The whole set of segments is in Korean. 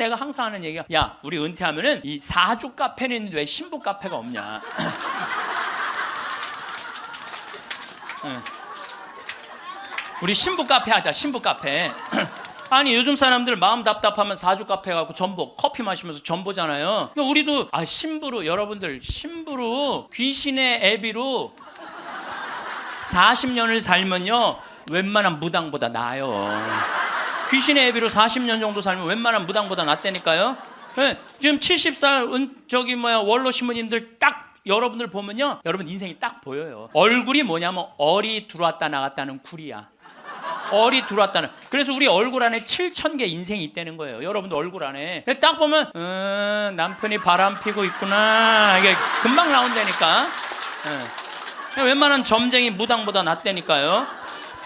내가 항상 하는 얘기가, 야 우리 은퇴하면은 이 사주 카페는 있는데 왜 신부 카페가 없냐. 우리 신부 카페 하자. 신부 카페. 아니 요즘 사람들 마음 답답하면 사주 카페 가고 전보 커피 마시면서 전보잖아요. 그러니까 우리도 신부로, 여러분들 신부로 귀신의 애비로 40년을 살면요 웬만한 무당보다 나아요. 귀신의 애비로 40년 정도 살면 웬만한 무당보다 낫다니까요. 네, 지금 70살 원로 신부님들 딱 여러분들 보면요, 여러분 인생이 딱 보여요. 얼굴이 뭐냐면 얼이 들어왔다 나갔다는 굴이야. 얼이 들어왔다는. 그래서 우리 얼굴 안에 7,000개 인생이 있다는 거예요. 여러분들 얼굴 안에 딱 보면 남편이 바람 피고 있구나, 이게 금방 나온다니까. 웬만한 점쟁이 무당보다 낫다니까요.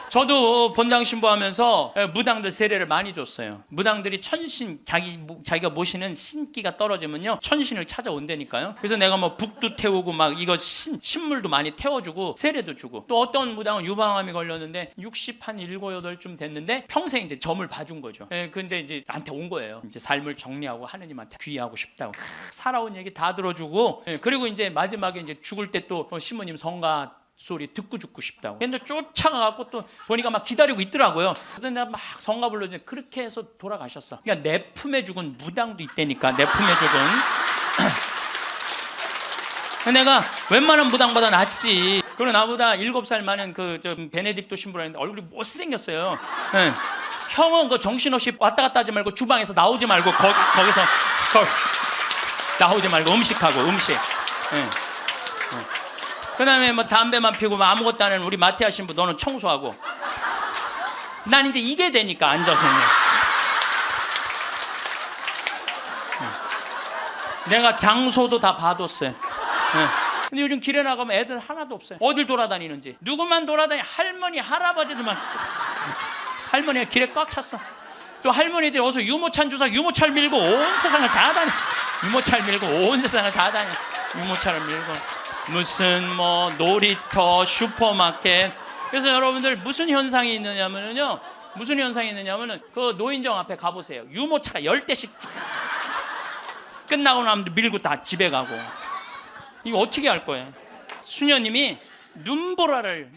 저도 본당 신부하면서 무당들 세례를 많이 줬어요. 무당들이 천신, 자기가 모시는 신기가 떨어지면요 천신을 찾아온다니까요. 그래서 내가 뭐 북도 태우고 막 이거 신물도 많이 태워주고 세례도 주고, 또 어떤 무당은 유방암이 걸렸는데 60한 7, 8쯤 됐는데 평생 이제 점을 봐준 거죠. 근데 이제 나한테 온 거예요. 이제 삶을 정리하고 하느님한테 귀의하고 싶다고. 살아온 얘기 다 들어주고, 그리고 이제 마지막에 이제 죽을 때 또 신부님 성가 소리 듣고 죽고 싶다고. 근데 쫓아가갖고 또 보니까 막 기다리고 있더라고요. 그래서 내가 막 성가 불러주니 그렇게 해서 돌아가셨어. 그러니까 내 품에 죽은 무당도 있다니까. 내 품에 죽은. 내가 웬만한 무당보다 낫지. 그리고 나보다 7살 많은 베네딕토 신부라는데 얼굴이 못생겼어요. 네. 형은 그 정신없이 왔다 갔다 하지 말고 주방에서 나오지 말고 거기서 나오지 말고 음식하고 음식. 네. 그 다음에 뭐 담배만 피우고 아무것도 안 하는 우리 마티아 신부, 너는 청소하고. 난 이제 이게 되니까 앉아서. 내가 장소도 다 봐뒀어요. 근데 요즘 길에 나가면 애들 하나도 없어요. 어딜 돌아다니는지. 누구만 돌아다니, 할머니 할아버지들만. 할머니가 길에 꽉 찼어. 또 할머니들이 어서 유모차 주사, 유모차를 밀고 온 세상을 다 다녀. 유모차를 밀고 온 세상을 다 다녀. 유모차를 밀고 무슨 뭐 놀이터, 슈퍼마켓. 그래서 여러분들 무슨 현상이 있느냐면요, 그 노인정 앞에 가보세요. 유모차가 10대씩 끝나고 나면 밀고 다 집에 가고. 이거 어떻게 할 거예요? 수녀님이 눈보라를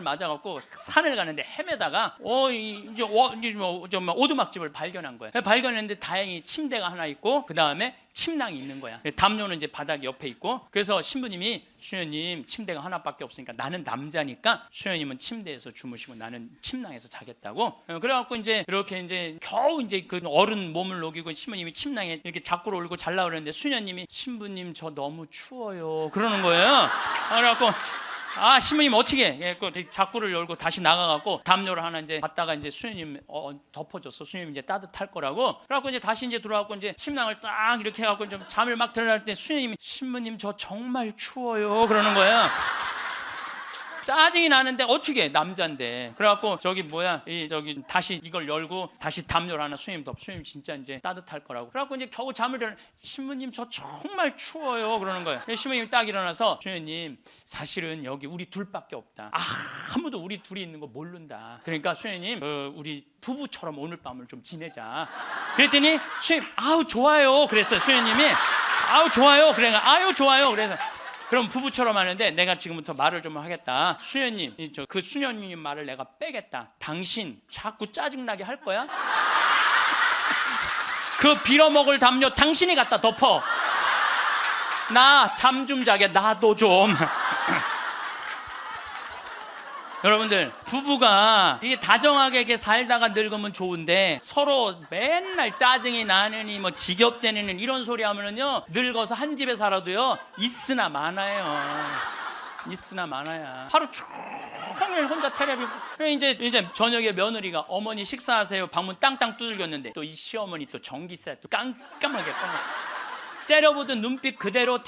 맞아갖고 산을 가는데 헤매다가 이제 오두막집을 발견한 거예요. 발견했는데 다행히 침대가 하나 있고 그 다음에 침낭이 있는 거야. 담요는 이제 바닥 옆에 있고. 그래서 신부님이, 수녀님 침대가 하나밖에 없으니까 나는 남자니까 수녀님은 침대에서 주무시고 나는 침낭에서 자겠다고. 그래갖고 이제 이렇게 이제 겨우 이제 그 어른 몸을 녹이고 신부님이 침낭에 이렇게 자꾸로 올리고 잘라 그러는데 수녀님이, 신부님 저 너무 추워요 그러는 거예요. 그래갖고 신부님 어떻게? 자꾸를 열고 다시 나가갖고 담요를 하나 이제 갖다가 이제 수녀님 덮어줬어. 수녀님 이제 따뜻할 거라고. 그래갖고 이제 다시 이제 들어와갖고 이제 침낭을 딱 이렇게 해갖고 좀 잠을 막 들어갈 때 수녀님이, 신부님 저 정말 추워요 그러는 거야. 짜증이 나는데 어떻게, 남자인데. 그래갖고 다시 이걸 열고 다시 담요를 하나 수녀님 수녀님 진짜 이제 따뜻할 거라고. 그래갖고 이제 겨우 잠을 일어나, 신부님 저 정말 추워요 그러는 거예요. 신부님이 딱 일어나서, 수녀님 사실은 여기 우리 둘밖에 없다. 아무도 우리 둘이 있는 거 모른다. 그러니까 수녀님 우리 부부처럼 오늘 밤을 좀 지내자. 그랬더니 수녀님 아우 좋아요 그랬어요. 수녀님이 아우 좋아요. 그래 아유 좋아요. 그래서 그럼 부부처럼 하는데 내가 지금부터 말을 좀 하겠다. 수녀님, 그 수녀님 말을 내가 빼겠다. 당신 자꾸 짜증나게 할 거야? 그 빌어먹을 담요 당신이 갖다 덮어. 나 잠 좀 자게 나도 좀. 여러분들, 부부가 이게 다정하게 이렇게 살다가 늙으면 좋은데 서로 맨날 짜증이 나느니 뭐 지겹대는 이런 소리 하면은요, 늙어서 한 집에 살아도요 있으나 마나요. 있으나 마나야. 하루 종일 혼자 텔레비. 이제 저녁에 며느리가, 어머니 식사하세요. 방문 땅땅 두들겼는데 또 이 시어머니 또 전기세 또 깜깜하게 꺼내. 째려보던 눈빛 그대로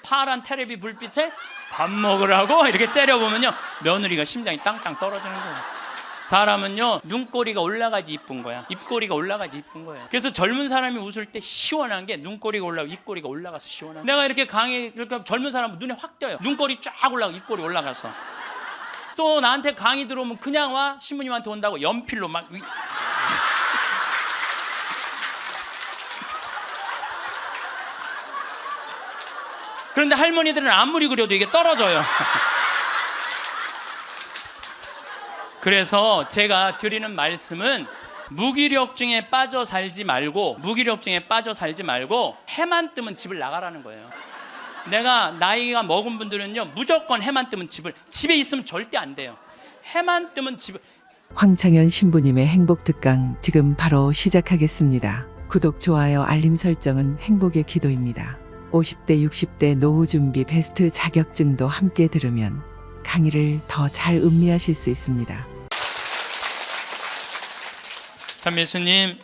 파란 텔레비 불빛에 밥 먹으라고 이렇게 째려보면요 며느리가 심장이 땅땅 떨어지는 거예요. 사람은요 눈꼬리가 올라가지 이쁜 거야. 입꼬리가 올라가지 이쁜 거예요. 그래서 젊은 사람이 웃을 때 시원한 게 눈꼬리가 올라가고 입꼬리가 올라가서 시원한. 내가 이렇게 이렇게 젊은 사람은 눈에 확 띄어요. 눈꼬리 쫙 올라가고 입꼬리 올라가서. 또 나한테 강의 들어오면 그냥 와. 신부님한테 온다고 연필로 막 그런데 할머니들은 아무리 그려도 이게 떨어져요. 그래서 제가 드리는 말씀은 무기력증에 빠져 살지 말고 해만 뜨면 집을 나가라는 거예요. 내가 나이가 먹은 분들은요, 무조건 해만 뜨면 집에 있으면 절대 안 돼요. 해만 뜨면 집을. 황창현 신부님의 행복 특강 지금 바로 시작하겠습니다. 구독, 좋아요, 알림 설정은 행복의 기도입니다. 50대, 60대 노후 준비 베스트 자격증도 함께 들으면 강의를 더 잘 음미하실 수 있습니다. 참예수님,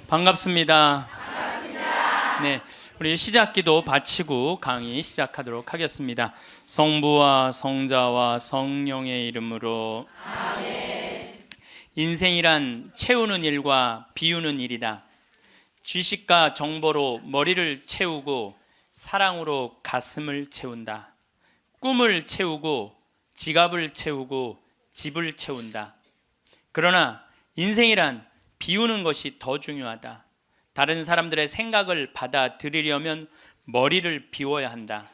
반갑습니다. 네, 우리 시작기도 바치고 강의 시작하도록 하겠습니다. 성부와 성자와 성령의 이름으로. 아멘. 인생이란 채우는 일과 비우는 일이다. 지식과 정보로 머리를 채우고 사랑으로 가슴을 채운다. 꿈을 채우고 지갑을 채우고 집을 채운다. 그러나 인생이란 비우는 것이 더 중요하다. 다른 사람들의 생각을 받아들이려면 머리를 비워야 한다.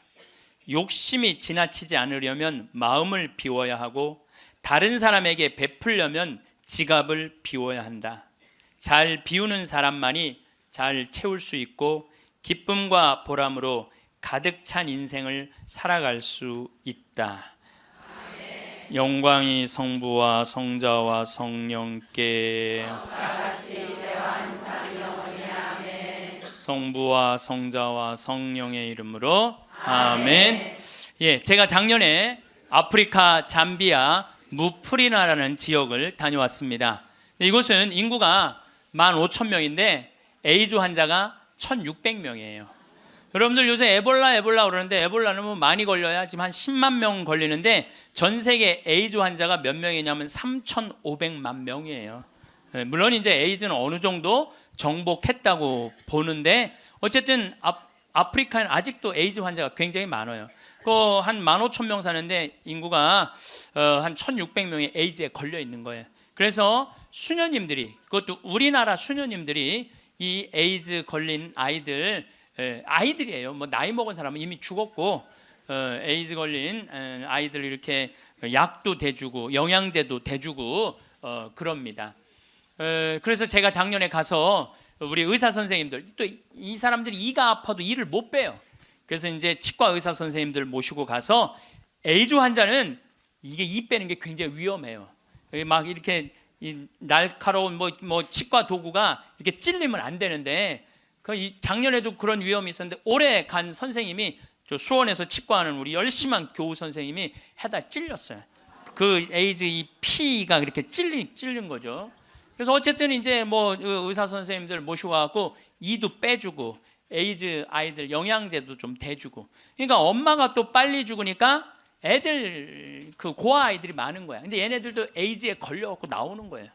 욕심이 지나치지 않으려면 마음을 비워야 하고, 다른 사람에게 베풀려면 지갑을 비워야 한다. 잘 비우는 사람만이 잘 채울 수 있고 기쁨과 보람으로 가득 찬 인생을 살아갈 수 있다. 영광이 성부와 성자와 성령께. 성부와 성자와 성령의 이름으로. 아멘. 예, 제가 작년에 아프리카 잠비아 무프리나라는 지역을 다녀왔습니다. 이곳은 인구가 15,000명인데 에이즈 환자가 1,600명이에요. 여러분들 요새 에볼라 그러는데, 에볼라는 뭐 많이 걸려야 지금 한 10만 명 걸리는데 전 세계 에이즈 환자가 몇 명이냐면 3,500만 명이에요. 물론 이제 에이즈는 어느 정도 정복했다고 보는데, 어쨌든 아프리카는 아직도 에이즈 환자가 굉장히 많아요. 그 한 15,000명 사는데 인구가 한 1,600명이 에이즈에 걸려 있는 거예요. 그래서 수녀님들이, 그것도 우리나라 수녀님들이 이 에이즈 걸린 아이들이에요. 뭐 나이 먹은 사람은 이미 죽었고, 에이즈 걸린 아이들 이렇게 약도 대주고 영양제도 대주고 그럽니다. 그래서 제가 작년에 가서 우리 의사 선생님들, 또 이 사람들이 이가 아파도 이를 못 빼요. 그래서 이제 치과 의사 선생님들 모시고 가서, 에이즈 환자는 이게 이 빼는 게 굉장히 위험해요. 막 이렇게 이 날카로운 뭐 치과 도구가 이렇게 찔리면 안 되는데, 작년에도 그런 위험이 있었는데, 올해 간 선생님이, 저 수원에서 치과하는 우리 열심한 교우 선생님이 해다 찔렸어요. 그 에이즈 이 피가 그렇게 찔린 거죠. 그래서 어쨌든 이제 뭐 의사 선생님들 모시고 와갖고 이도 빼주고 에이즈 아이들 영양제도 좀 대주고, 그러니까 엄마가 또 빨리 죽으니까 애들, 그 고아 아이들이 많은 거야. 근데 얘네들도 에이즈에 걸려갖고 나오는 거예요.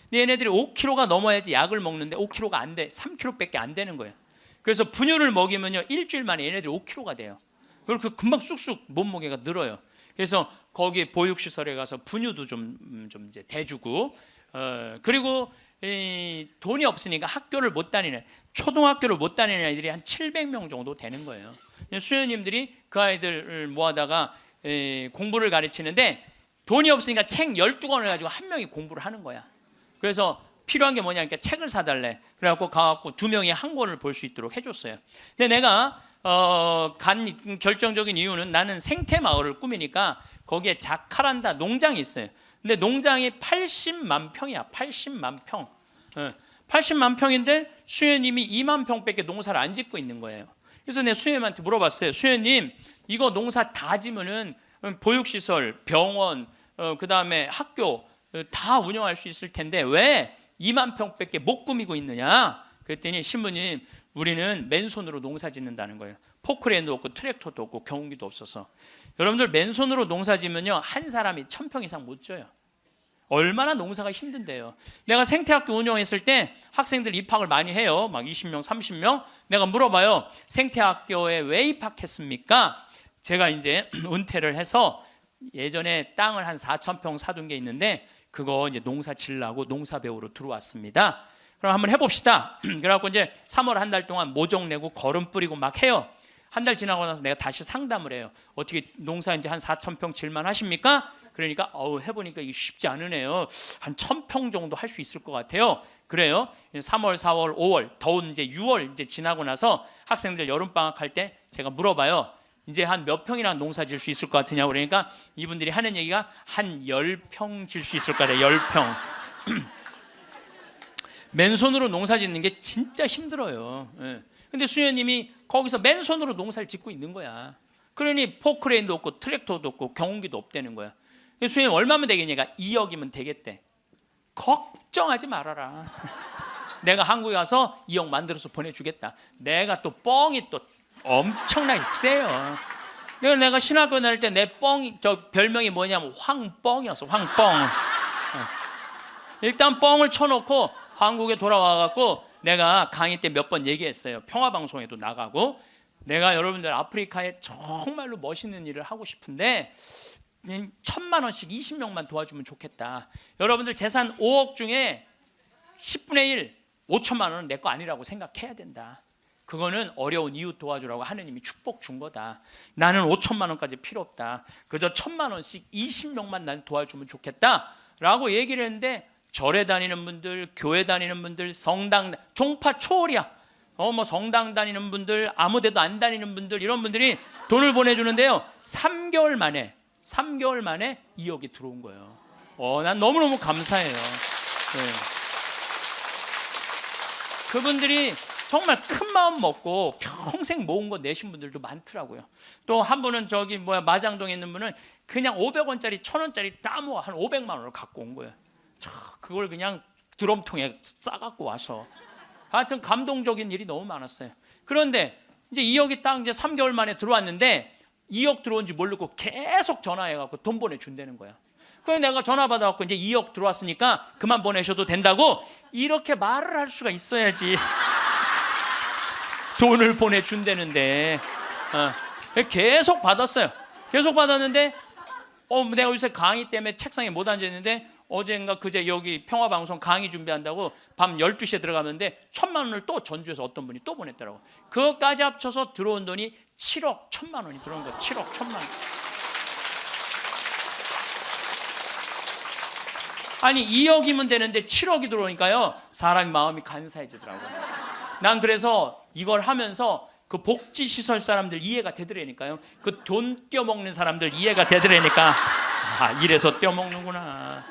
근데 얘네들이 5kg가 넘어야지 약을 먹는데 5kg가 안 돼. 3kg밖에 안 되는 거예요. 그래서 분유를 먹이면요, 일주일 만에 얘네들이 5kg가 돼요. 그리고 금방 쑥쑥 몸무게가 늘어요. 그래서 거기 보육시설에 가서 분유도 좀 이제 대주고, 그리고 돈이 없으니까 학교를 못 다니는, 초등학교를 못 다니는 아이들이 한 700명 정도 되는 거예요. 수녀님들이 그 아이들을 모아다가 공부를 가르치는데, 돈이 없으니까 책 12권을 가지고 한 명이 공부를 하는 거야. 그래서 필요한 게 뭐냐니까 책을 사달래. 그래갖고 가갖고 2명이 한 권을 볼 수 있도록 해줬어요. 근데 내가 간 결정적인 이유는, 나는 생태 마을을 꾸미니까 거기에 자카란다 농장이 있어요. 근데 농장이 80만 평이야. 80만 평. 80만 평인데 수녀님이 2만 평밖에 농사를 안 짓고 있는 거예요. 그래서 내가 수녀님한테 물어봤어요. 수녀님, 이거 농사 다 지면은 보육시설, 병원, 그 다음에 학교 다 운영할 수 있을 텐데 왜 2만 평밖에 못 꾸미고 있느냐? 그랬더니, 신부님, 우리는 맨손으로 농사 짓는다는 거예요. 포크레인도 없고 트랙터도 없고 경운기도 없어서. 여러분들, 맨손으로 농사 지면요, 한 사람이 1,000평 이상 못 져요. 얼마나 농사가 힘든데요. 내가 생태학교 운영했을 때 학생들 입학을 많이 해요. 막 20명, 30명. 내가 물어봐요. 생태학교에 왜 입학했습니까? 제가 이제 은퇴를 해서 예전에 땅을 한 4,000평 사둔 게 있는데, 그거 이제 농사 지으려고 농사 배우러 들어왔습니다. 그럼 한번 해봅시다. 그래갖고 이제 3월 한 달 동안 모종 내고 거름 뿌리고 막 해요. 한 달 지나고 나서 내가 다시 상담을 해요. 어떻게 농사 이제 한 4,000평 질만 하십니까? 그러니까 해보니까 이게 쉽지 않으네요. 한 1,000평 정도 할 수 있을 것 같아요. 그래요. 3월, 4월, 5월, 더운 이제 6월 이제 지나고 나서 학생들 여름 방학할 때 제가 물어봐요. 이제 한 몇 평이나 농사 질 수 있을 것 같으냐고. 그러니까 이분들이 하는 얘기가 한 10평 질 수 있을 것 같아요. 10평. 맨손으로 농사 짓는 게 진짜 힘들어요. 예. 근데 수녀님이 거기서 맨손으로 농사를 짓고 있는 거야. 그러니 포크레인도 없고 트랙터도 없고 경운기도 없다는 거야. 수녀님 얼마면 되겠냐가 2억이면 되겠대. 걱정하지 말아라. 내가 한국에 가서 2억 만들어서 보내주겠다. 내가 또 뻥이 또 엄청나게 세요. 내가 신학교 다닐 때 내 뻥이 저 별명이 뭐냐면 황뻥이었어. 황뻥. 일단 뻥을 쳐놓고 한국에 돌아와갖고 내가 강의 때 몇 번 얘기했어요. 평화방송에도 나가고 내가 여러분들 아프리카에 정말로 멋있는 일을 하고 싶은데 1,000만 원씩 20명만 도와주면 좋겠다. 여러분들 재산 5억 중에 10분의 1, 5천만 원은 내 거 아니라고 생각해야 된다. 그거는 어려운 이웃 도와주라고 하느님이 축복 준 거다. 나는 5천만 원까지 필요 없다. 그저 1,000만 원씩 20명만 난 도와주면 좋겠다 라고 얘기를 했는데 절에 다니는 분들, 교회 다니는 분들, 성당, 종파 초월이야. 뭐 성당 다니는 분들, 아무 데도 안 다니는 분들, 이런 분들이 돈을 보내주는데요. 3개월 만에 2억이 들어온 거예요. 난 너무너무 감사해요. 네. 그분들이 정말 큰 마음 먹고 평생 모은 거 내신 분들도 많더라고요. 또 한 분은 마장동에 있는 분은 그냥 500원짜리 1,000원짜리 다 모아 한 500만 원을 갖고 온 거예요. 그걸 그냥 드럼통에 싸갖고 와서 하여튼 감동적인 일이 너무 많았어요. 그런데 이제 2억이 딱 이제 3개월 만에 들어왔는데 2억 들어온지 모르고 계속 전화해갖고 돈 보내준다는 거야. 그래서 내가 전화 받아갖고 이제 2억 들어왔으니까 그만 보내셔도 된다고 이렇게 말을 할 수가 있어야지. 돈을 보내준다는데 계속 받았어요. 계속 받았는데 내가 요새 강의 때문에 책상에 못 앉아있는데 어젠가 그제 여기 평화방송 강의 준비한다고 밤 12시에 들어가는데 1,000만 원을 또 전주에서 어떤 분이 또 보냈더라고. 그것까지 합쳐서 들어온 돈이 7억 1,000만 원이 들어온 거야. 7억 1,000만 원. 아니 2억이면 되는데 7억이 들어오니까요 사람이 마음이 간사해지더라고요. 난 그래서 이걸 하면서 그 복지시설 사람들 이해가 되더라니까요. 그 돈 떼어먹는 사람들 이해가 되더라니까 이래서 떼어먹는구나.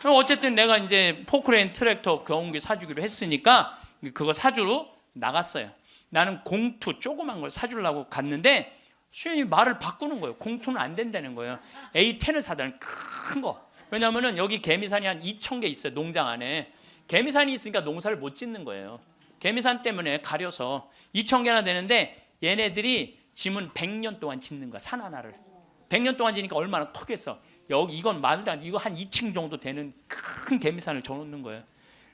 어쨌든 내가 이제 포크레인 트랙터 경운기 사주기로 했으니까 그거 사주러 나갔어요. 나는 공투 조그만 걸 사주려고 갔는데 수현이 말을 바꾸는 거예요. 공투는 안 된다는 거예요. A10을 사달라는 큰 거. 왜냐하면 여기 개미산이 한 2,000개 있어요. 농장 안에. 개미산이 있으니까 농사를 못 짓는 거예요. 개미산 때문에 가려서 2,000개나 되는데 얘네들이 짐은 100년 동안 짓는 거야. 산 하나를. 100년 동안 지니까 얼마나 크겠어. 여기 이건 말도 안 돼. 이거 한 2층 정도 되는 큰 개미산을 져놓는 거예요.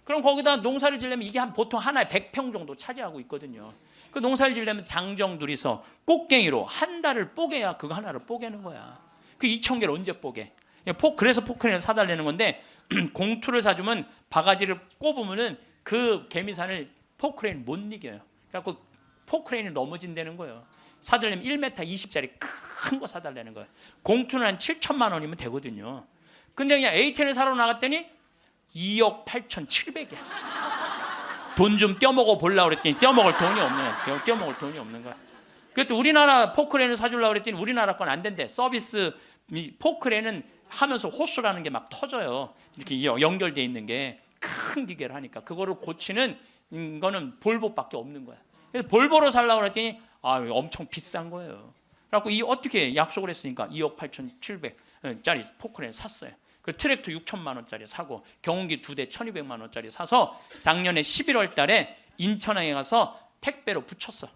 그럼 거기다 농사를 지려면 이게 보통 하나에 100평 정도 차지하고 있거든요. 그 농사를 지려면 장정 둘이서 꽃갱이로 한 달을 뽀개야 그거 하나를 뽀개는 거야. 그 2,000개를 언제 뽀개? 그래서 포크레인을 사달라는 건데 공투를 사주면 바가지를 꼽으면은 그 개미산을 포크레인 못 이겨요. 그래갖고 포크레인이 넘어진다는 거예요. 사달라면 1m 20짜리 큰 거 사달라는 거예요. 공투는 한 7천만 원이면 되거든요. 근데 그냥 A10을 사러 나갔더니 2억 8,700이야. 돈 좀 떼어먹어 보려고 그랬더니 떼어먹을 돈이 없는 거야. 그것도 우리나라 포크레인을 사주려고 그랬더니 우리나라 건 안 된대. 서비스 포크레인은 하면서 호수라는 게 막 터져요. 이렇게 연결돼 있는 게 큰 기계를 하니까 그거를 고치는 거는 볼보밖에 없는 거야. 그래서 볼보로 살려고 그랬더니 엄청 비싼 거예요. 그래갖고 어떻게 약속을 했으니까 2억 8,700짜리 포크레인 샀어요. 그 트랙터 6천만 원짜리 사고 경운기 2대 1,200만 원짜리 사서 작년에 11월 달에 인천항에 가서 택배로 붙였어.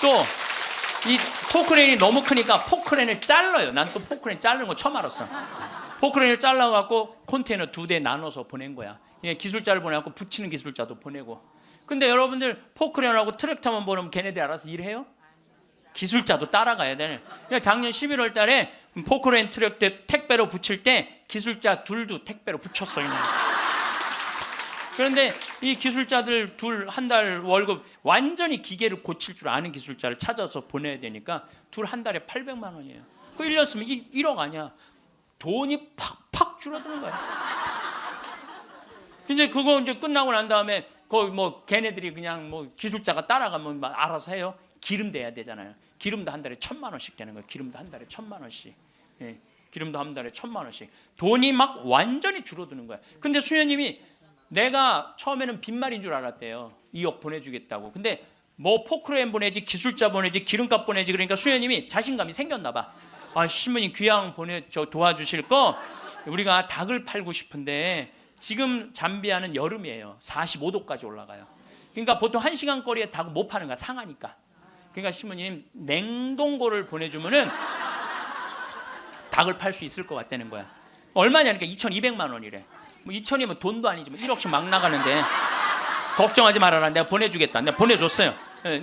또 이 포크레인이 너무 크니까 포크레인을 잘라요. 난 또 포크레인 자르는 거 처음 알았어. 포크레인을 잘라갖고 컨테이너 2대 나눠서 보낸 거야. 기술자를 보내갖고 붙이는 기술자도 보내고. 근데 여러분들 포크레인하고 트랙터만 보내면 걔네들 알아서 일해요? 기술자도 따라가야 되네. 작년 11월 달에 포크레인 트랙터 택배로 붙일 때 기술자 둘도 택배로 붙였어요. 그런데 이 기술자들 둘 한 달 월급 완전히 기계를 고칠 줄 아는 기술자를 찾아서 보내야 되니까 둘 한 달에 800만 원이에요. 그 1년 쓰면 1억 아니야. 돈이 팍팍 줄어드는 거야. 이제 그거 이제 끝나고 난 다음에 거기 뭐 걔네들이 그냥 뭐 기술자가 따라가면 막 알아서 해요. 기름 대야 되잖아요. 기름도 한 달에 1,000만 원씩 되는 거예요. 기름도 한 달에 1,000만 원씩. 예, 기름도 한 달에 1,000만 원씩. 돈이 막 완전히 줄어드는 거야. 근데 수녀님이 내가 처음에는 빈말인 줄 알았대요. 2억 보내주겠다고. 근데 뭐 포크레인 보내지, 기술자 보내지, 기름값 보내지. 그러니까 수녀님이 자신감이 생겼나 봐. 아, 신부님 귀양 도와주실 거 우리가 닭을 팔고 싶은데 지금 잠비아는 여름이에요. 45도까지 올라가요. 그러니까 보통 1시간 거리에 닭 못 파는 거야. 상하니까. 그러니까 신부님 냉동고를 보내주면은 닭을 팔 수 있을 것 같다는 거야. 얼마냐니까 2,200만 원이래. 뭐 2,000이면 돈도 아니지만 1억씩 막 나가는데 걱정하지 말아라. 내가 보내주겠다. 내가 보내줬어요.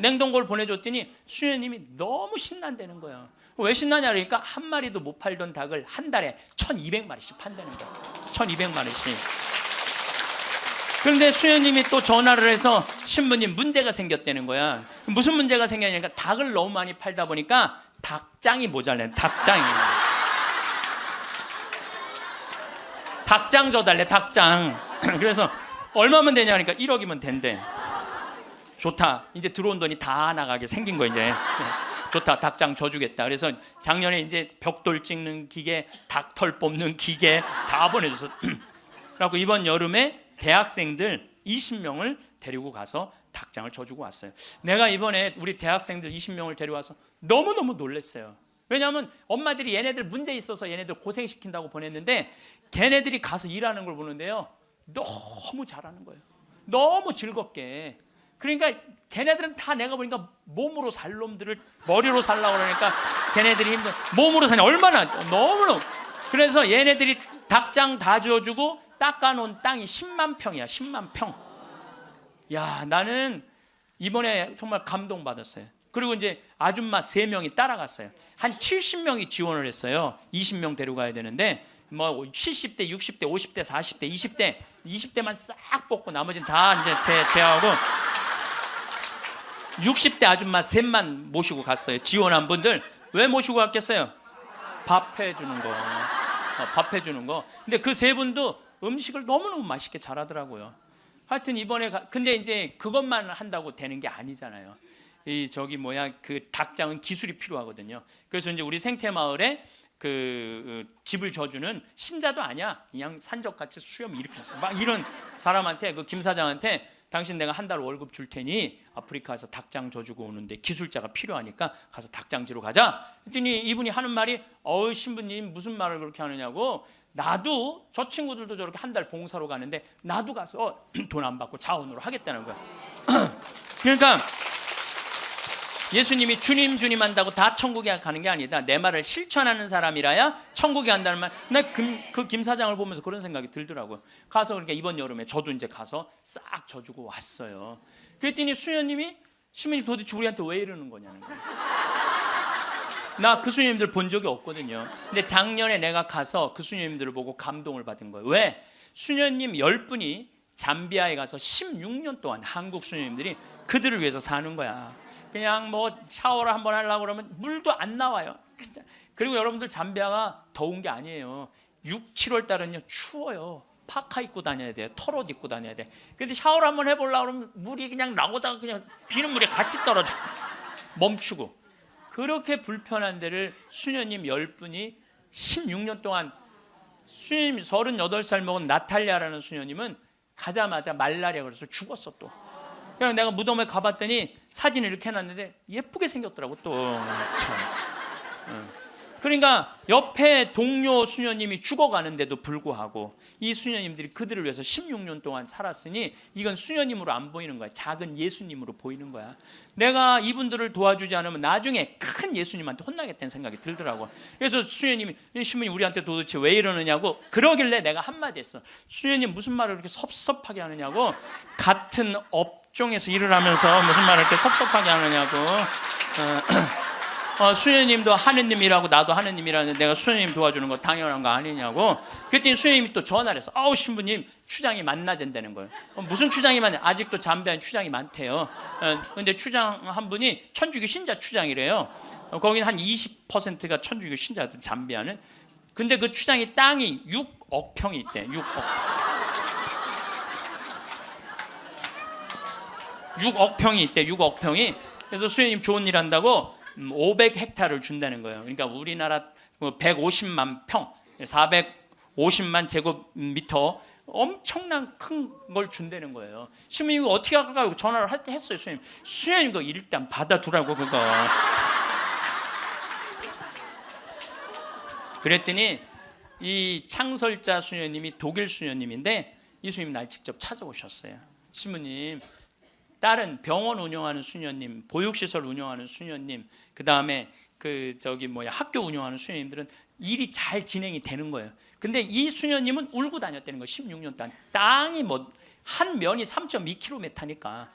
냉동고를 보내줬더니 수녀님이 너무 신난다는 거야. 왜 신나냐 그러니까 한 마리도 못 팔던 닭을 한 달에 1,200마리씩 판다는 거야. 1,200마리씩. 그런데 수녀님이 또 전화를 해서 신부님 문제가 생겼다는 거야. 무슨 문제가 생겼냐니까 닭을 너무 많이 팔다 보니까 닭장이 모자라네. 닭장이. 닭장 줘달래. 닭장. 그래서 얼마면 되냐 그러니까 1억이면 된대. 좋다. 이제 들어온 돈이 다 나가게 생긴 거 이제. 좋다. 닭장 줘주겠다. 그래서 작년에 이제 벽돌 찍는 기계, 닭털 뽑는 기계 다 보내줘서 그래갖고 이번 여름에 대학생들 20명을 데리고 가서 닭장을 줘주고 왔어요. 내가 이번에 우리 대학생들 20명을 데려와서 너무너무 놀랐어요. 왜냐하면 엄마들이 얘네들 문제 있어서 얘네들 고생시킨다고 보냈는데 걔네들이 가서 일하는 걸 보는데요. 너무 잘하는 거예요. 너무 즐겁게. 그러니까 걔네들은 다 내가 보니까 몸으로 살 놈들을 머리로 살라고 그러니까 걔네들이 힘든 몸으로 사냐 얼마나 너무너무. 그래서 얘네들이 닭장 다 지어주고 닦아놓은 땅이 10만 평이야. 10만 평. 야, 나는 이번에 정말 감동받았어요. 그리고 이제 아줌마 3명이 따라갔어요. 한 70명이 지원을 했어요. 20명 데려가야 되는데 뭐 70대, 60대, 50대, 40대, 20대만 싹 뽑고 나머지는 다 이제 제하고 60대 아줌마 셋만 모시고 갔어요. 지원한 분들. 왜 모시고 갔겠어요? 밥 해주는 거. 밥 해주는 거. 근데 그 3분도 음식을 너무너무 맛있게 잘하더라고요. 하여튼 이번에 근데 이제 그것만 한다고 되는 게 아니잖아요. 그 닭장은 기술이 필요하거든요. 그래서 이제 우리 생태마을에 그 집을 져주는 신자도 아니야. 그냥 산적같이 수염 이렇게 막 이런 사람한테 그 김 사장한테 당신 내가 한 달 월급 줄 테니 아프리카에서 닭장 져주고 오는데 기술자가 필요하니까 가서 닭장 지러 가자. 그랬더니 이분이 하는 말이 신부님 무슨 말을 그렇게 하느냐고. 나도 저 친구들도 저렇게 한 달 봉사로 가는데 나도 가서 돈 안 받고 자원으로 하겠다는 거야. 그러니까 예수님이 주님 한다고 다 천국에 가는 게 아니다. 내 말을 실천하는 사람이라야 천국에 간다는 말. 나 그 김 사장을 보면서 그런 생각이 들더라고요. 가서 그러니까 이번 여름에 저도 이제 가서 싹 져주고 왔어요. 그랬더니 수녀님이 신부님 도대체 우리한테 왜 이러는 거냐는 거예요. 나 그 수녀님들 본 적이 없거든요. 근데 작년에 내가 가서 그 수녀님들을 보고 감동을 받은 거예요. 왜? 수녀님 10분이 잠비아에 가서 16년 동안 한국 수녀님들이 그들을 위해서 사는 거야. 그냥 뭐 샤워를 한번 하려고 그러면 물도 안 나와요. 그리고 여러분들 잠비아가 더운 게 아니에요. 6, 7월 달은요 추워요. 파카 입고 다녀야 돼요. 털옷 입고 다녀야 돼. 근데 샤워를 한번 해보려고 그러면 물이 그냥 나오다가 그냥 비는 물이 같이 떨어져. 멈추고. 그렇게 불편한 데를 수녀님 10분이 16년 동안 수녀님 38살 먹은 나탈리아라는 수녀님은 가자마자 말라리아 그래서 죽었어 또. 그냥 내가 무덤에 가봤더니 사진을 이렇게 해놨는데 예쁘게 생겼더라고 또. 참. 그러니까 옆에 동료 수녀님이 죽어가는데도 불구하고 이 수녀님들이 그들을 위해서 16년 동안 살았으니 이건 수녀님으로 안 보이는 거야. 작은 예수님으로 보이는 거야. 내가 이분들을 도와주지 않으면 나중에 큰 예수님한테 혼나겠다는 생각이 들더라고. 그래서 수녀님이 신부님 우리한테 도대체 왜 이러느냐고 그러길래 내가 한마디 했어. 수녀님 무슨 말을 그렇게 섭섭하게 하느냐고. 같은 업종에서 일을 하면서 무슨 말을 이렇게 섭섭하게 하느냐고. 수녀님도 하느님이라고 나도 하느님이라는데 내가 수녀님 도와주는 거 당연한 거 아니냐고. 그랬더니 수녀님이 또 전화를 해서 신부님 추장이 만나진다는 거예요. 무슨 추장이 많냐? 아직도 잠비한 추장이 많대요. 근데 추장 한 분이 천주교 신자 추장이래요. 거긴 한 20%가 천주교 신자들 잠비하는. 근데 그 추장이 땅이 6억 평이 있대. 6억 평이 있대. 6억 평이. 그래서 수녀님 좋은 일 한다고 500헥타를 준다는 거예요. 그러니까 우리나라 150만 평, 450만 제곱미터 엄청난 큰 걸 준다는 거예요. 신부님이 어떻게 할까요? 전화를 했어요. 수녀님 그거 일단 받아두라고 그거. 그랬더니 이 창설자 수녀님이 독일 수녀님인데 이 수녀님 날 직접 찾아오셨어요. 신부님, 다른 병원 운영하는 수녀님, 보육시설 운영하는 수녀님, 그 다음에 학교 운영하는 수녀님들은 일이 잘 진행이 되는 거예요. 근데 이 수녀님은 울고 다녔다는 거예요. 16년 동안 땅이 한 면이 3.2km니까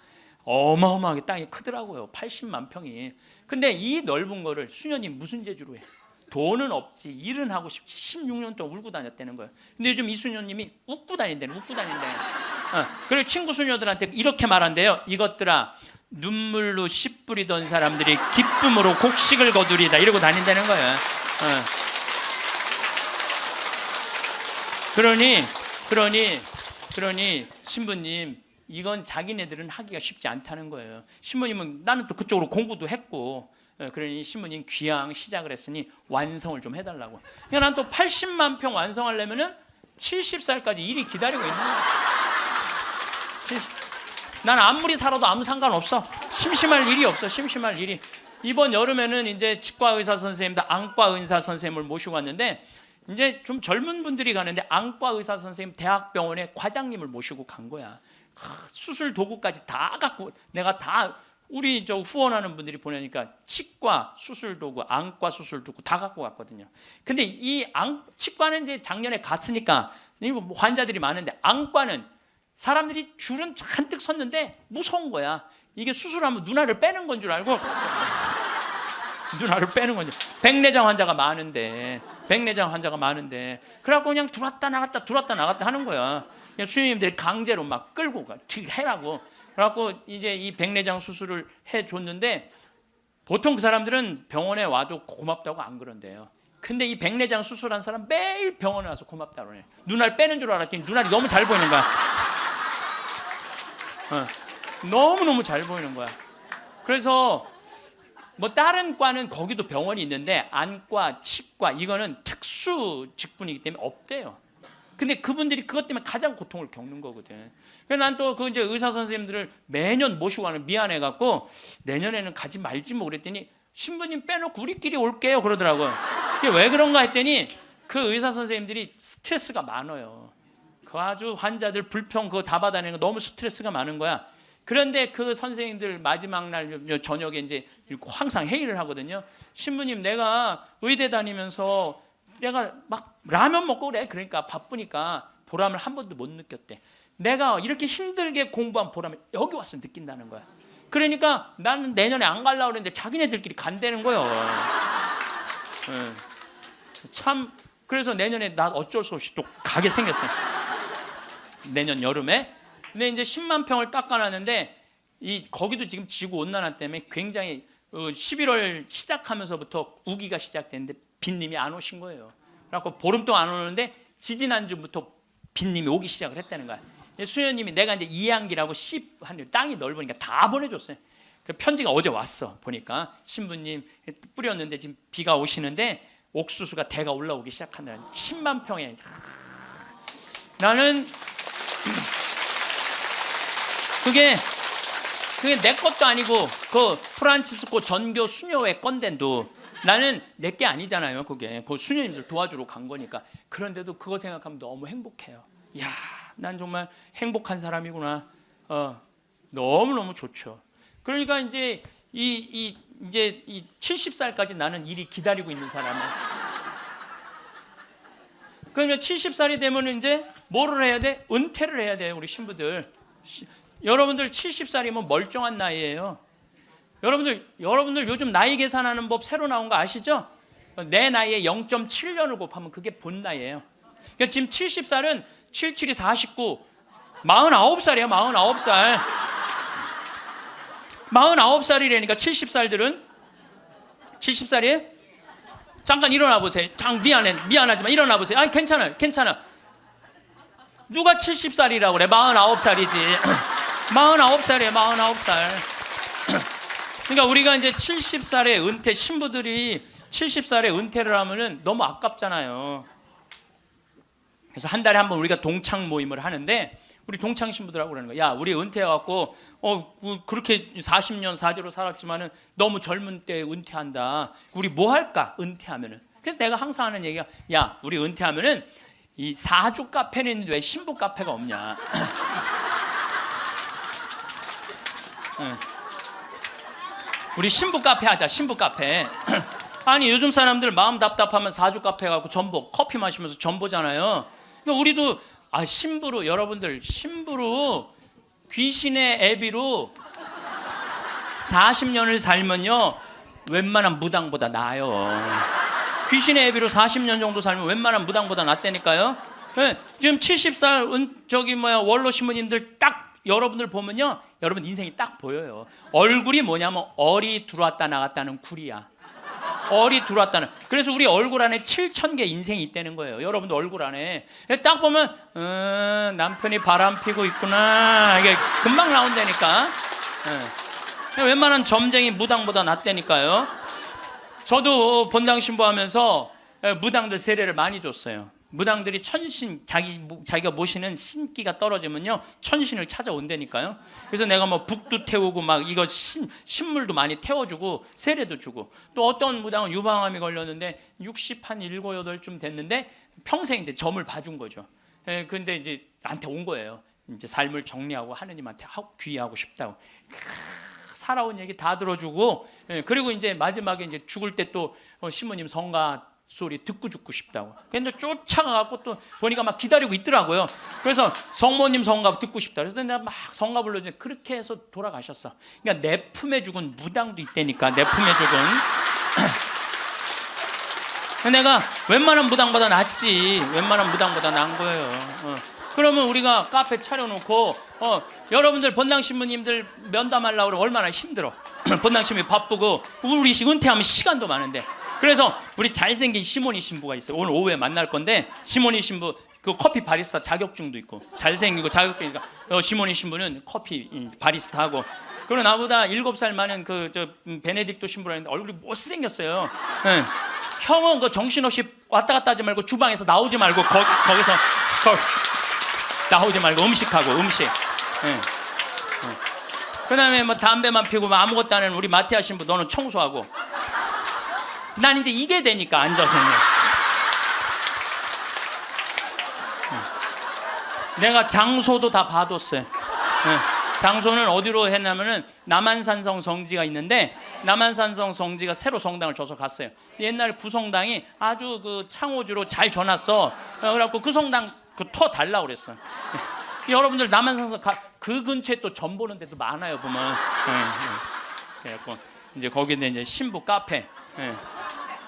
어마어마하게 땅이 크더라고요. 80만 평이. 근데 이 넓은 거를 수녀님 무슨 재주로 해? 돈은 없지, 일은 하고 싶지. 16년 동안 울고 다녔다는 거예요. 근데 요즘 이 수녀님이 웃고 다닌다는. 그리고 친구 수녀들한테 이렇게 말한대요. 이것들아, 눈물로 씨 뿌리던 사람들이 기쁨으로 곡식을 거두리다. 이러고 다닌다는 거예요. 그러니 신부님, 이건 자기네들은 하기가 쉽지 않다는 거예요. 신부님은 나는 또 그쪽으로 공부도 했고, 그러니 신부님 귀향 시작을 했으니 완성을 좀 해달라고. 그러니까 난 또 80만 평 완성하려면은 70살까지 일이 기다리고 있는 거야. 난 아무리 살아도 아무 상관없어. 심심할 일이 없어. 심심할 일이. 이번 여름에는 이제 치과 의사 선생님들, 안과 의사 선생님을 모시고 왔는데, 이제 좀 젊은 분들이 가는데 안과 의사 선생님 대학병원에 과장님을 모시고 간 거야. 수술 도구까지 다 갖고, 내가 다 우리 후원하는 분들이 보내니까 치과 수술 도구, 안과 수술 도구 다 갖고 갔거든요. 근데 이 치과는 이제 작년에 갔으니까 환자들이 많은데, 안과는 사람들이 줄은 잔뜩 섰는데 무서운 거야. 이게 수술하면 누나를 빼는 건 줄 알고 누나를 빼는 건지. 백내장 환자가 많은데 그래갖고 그냥 들어왔다 나갔다 하는 거야. 그냥 수녀님들이 강제로 막 끌고 가 해라고. 그래갖고 이제 이 백내장 수술을 해줬는데, 보통 그 사람들은 병원에 와도 고맙다고 안 그런대요. 근데 이 백내장 수술한 사람 매일 병원에 와서 고맙다고 그래. 눈알 빼는 줄 알았더니 눈알이 너무 잘 보이는 거야. 너무너무 잘 보이는 거야. 그래서 다른 과는 거기도 병원이 있는데, 안과, 치과 이거는 특수 직분이기 때문에 없대요. 근데 그분들이 그것 때문에 가장 고통을 겪는 거거든. 그래서 난 또 이제 의사 선생님들을 매년 모시고 가는 미안해갖고 내년에는 가지 말지 뭐 그랬더니, 신부님 빼놓고 우리끼리 올게요 그러더라고요. 그게 왜 그런가 했더니, 그 의사 선생님들이 스트레스가 많아요. 그 아주 환자들 불평 그거 다 받아내는 거 너무 스트레스가 많은 거야. 그런데 그 선생님들 마지막 날 저녁에 이제 항상 회의를 하거든요. 신부님, 내가 의대 다니면서 내가 막 라면 먹고 그래. 그러니까 바쁘니까 보람을 한 번도 못 느꼈대. 내가 이렇게 힘들게 공부한 보람을 여기 와서 느낀다는 거야. 그러니까 나는 내년에 안 가려고 그랬는데 자기네들끼리 간다는 거예요. 참, 그래서 내년에 나 어쩔 수 없이 또 가게 생겼어요. 내년 여름에. 근데 이제 10만 평을 닦아놨는데, 거기도 지금 지구 온난화 때문에 굉장히 11월 시작하면서부터 우기가 시작됐는데 빈님이 안 오신 거예요. 그래갖고 보름 동안 안 오는데 지지난주부터 빈님이 오기 시작을 했다는 거야. 수녀님이 내가 이제 이양기라고 땅이 넓으니까 다 보내줬어요. 그 편지가 어제 왔어. 보니까 신부님 뿌렸는데 지금 비가 오시는데 옥수수가 대가 올라오기 시작한다는. 10만 평에. 나는 그게 내 것도 아니고 그 프란치스코 전교 수녀회 건데도 나는 내 게 아니잖아요. 그게 그 수녀님들 도와주러 간 거니까. 그런데도 그거 생각하면 너무 행복해요. 야, 난 정말 행복한 사람이구나. 너무너무 좋죠. 그러니까 이제 이 70살까지 나는 일이 기다리고 있는 사람이야. 그러면 70살이 되면 이제 뭐를 해야 돼? 은퇴를 해야 돼요, 우리 신부들. 여러분들 70살이면 멀쩡한 나이예요. 여러분들 요즘 나이 계산하는 법 새로 나온 거 아시죠? 내 나이에 0.7년을 곱하면 그게 본 나이예요. 그러니까 지금 70살은 77이 49, 49살이야. 49살. 49살이라니까 70살들은 70살이에요? 잠깐 일어나 보세요. 미안하지만 일어나 보세요. 아니 괜찮아. 누가 70살이라고 그래? 49살이지. 49살이에요. 49살. 그러니까 우리가 이제 70살에 은퇴, 신부들이 70살에 은퇴를 하면은 너무 아깝잖아요. 그래서 한 달에 한 번 우리가 동창 모임을 하는데 우리 동창 신부들하고 그러는 거야. 야, 우리 은퇴해갖고 그렇게 40년 사제로 살았지만은 너무 젊은 때 은퇴한다. 우리 뭐 할까? 은퇴하면은. 그래서 내가 항상 하는 얘기가, 야, 우리 은퇴하면은 이 사주 카페는 있는데 왜 신부 카페가 없냐? 우리 신부 카페 하자. 신부 카페. 아니 요즘 사람들 마음 답답하면 사주 카페 가고 전보 커피 마시면서 전보잖아요. 그러니까 우리도 신부로, 여러분들 신부로 귀신의 애비로 40년을 살면요 웬만한 무당보다 나아요. 귀신의 애비로 40년 정도 살면 웬만한 무당보다 낫다니까요. 네, 지금 70살 원로 신부님들 딱 여러분들 보면요, 여러분 인생이 딱 보여요. 얼굴이 뭐냐면 얼이 들어왔다 나갔다는 굴이야. 얼이 들어왔다는. 그래서 우리 얼굴 안에 7,000개 인생이 있다는 거예요. 여러분들 얼굴 안에 딱 보면 남편이 바람 피고 있구나, 이게 금방 나온다니까. 웬만한 점쟁이 무당보다 낫다니까요. 저도 본당 신부하면서 무당들 세례를 많이 줬어요. 무당들이 천신, 자기가 모시는 신기가 떨어지면요 천신을 찾아온다니까요. 그래서 내가 뭐 북도 태우고 막 이거 신물도 많이 태워주고 세례도 주고, 또 어떤 무당은 유방암이 걸렸는데 67, 8쯤 됐는데 평생 이제 점을 봐준 거죠. 근데 이제 나한테 온 거예요. 이제 삶을 정리하고 하느님한테 귀의하고 싶다고. 살아온 얘기 다 들어주고, 그리고 이제 마지막에 이제 죽을 때 또 신부님 성가 소리 듣고 죽고 싶다고. 근데 쫓아가고 또 보니까 막 기다리고 있더라고요. 그래서 성모님 성가 듣고 싶다. 그래서 내가 막 성가 불러주는데 그렇게 해서 돌아가셨어. 그러니까 내 품에 죽은 무당도 있다니까. 내 품에 죽은. 내가 웬만한 무당보다 낫지. 웬만한 무당보다 나은 거예요. 그러면 우리가 카페 차려놓고 여러분들 본당 신부님들 면담하려고 그러면 얼마나 힘들어. 본당 신부님 바쁘고 우리 은퇴하면 시간도 많은데. 그래서 우리 잘생긴 시모니 신부가 있어요. 오늘 오후에 만날 건데, 시모니 신부 그 커피 바리스타 자격증도 있고 잘생기고 자격증이니까 시모니 신부는 커피 바리스타 하고, 그리고 나보다 7살 많은 베네딕토 신부라 했는데 얼굴이 못생겼어요. 네. 형은 그 정신없이 왔다 갔다 하지 말고 주방에서 나오지 말고 거기서 나오지 말고 음식하고 음식. 네. 그다음에 뭐 담배만 피우고 뭐 아무것도 안 하는 우리 마티아 신부, 너는 청소하고. 난 이제 이게 되니까 앉아서 내가 장소도 다 봐뒀어요. 장소는 어디로 했냐면은 남한산성 성지가 있는데, 남한산성 성지가 새로 성당을 줘서 갔어요. 옛날 구성당이 아주 그 창호주로 잘 져놨어. 그래갖고 그 성당 터 달라고 그랬어. 여러분들 남한산성 그 근처에 또 점 보는 데도 많아요 보면. 그래갖고 이제 거기는 이제 신부 카페.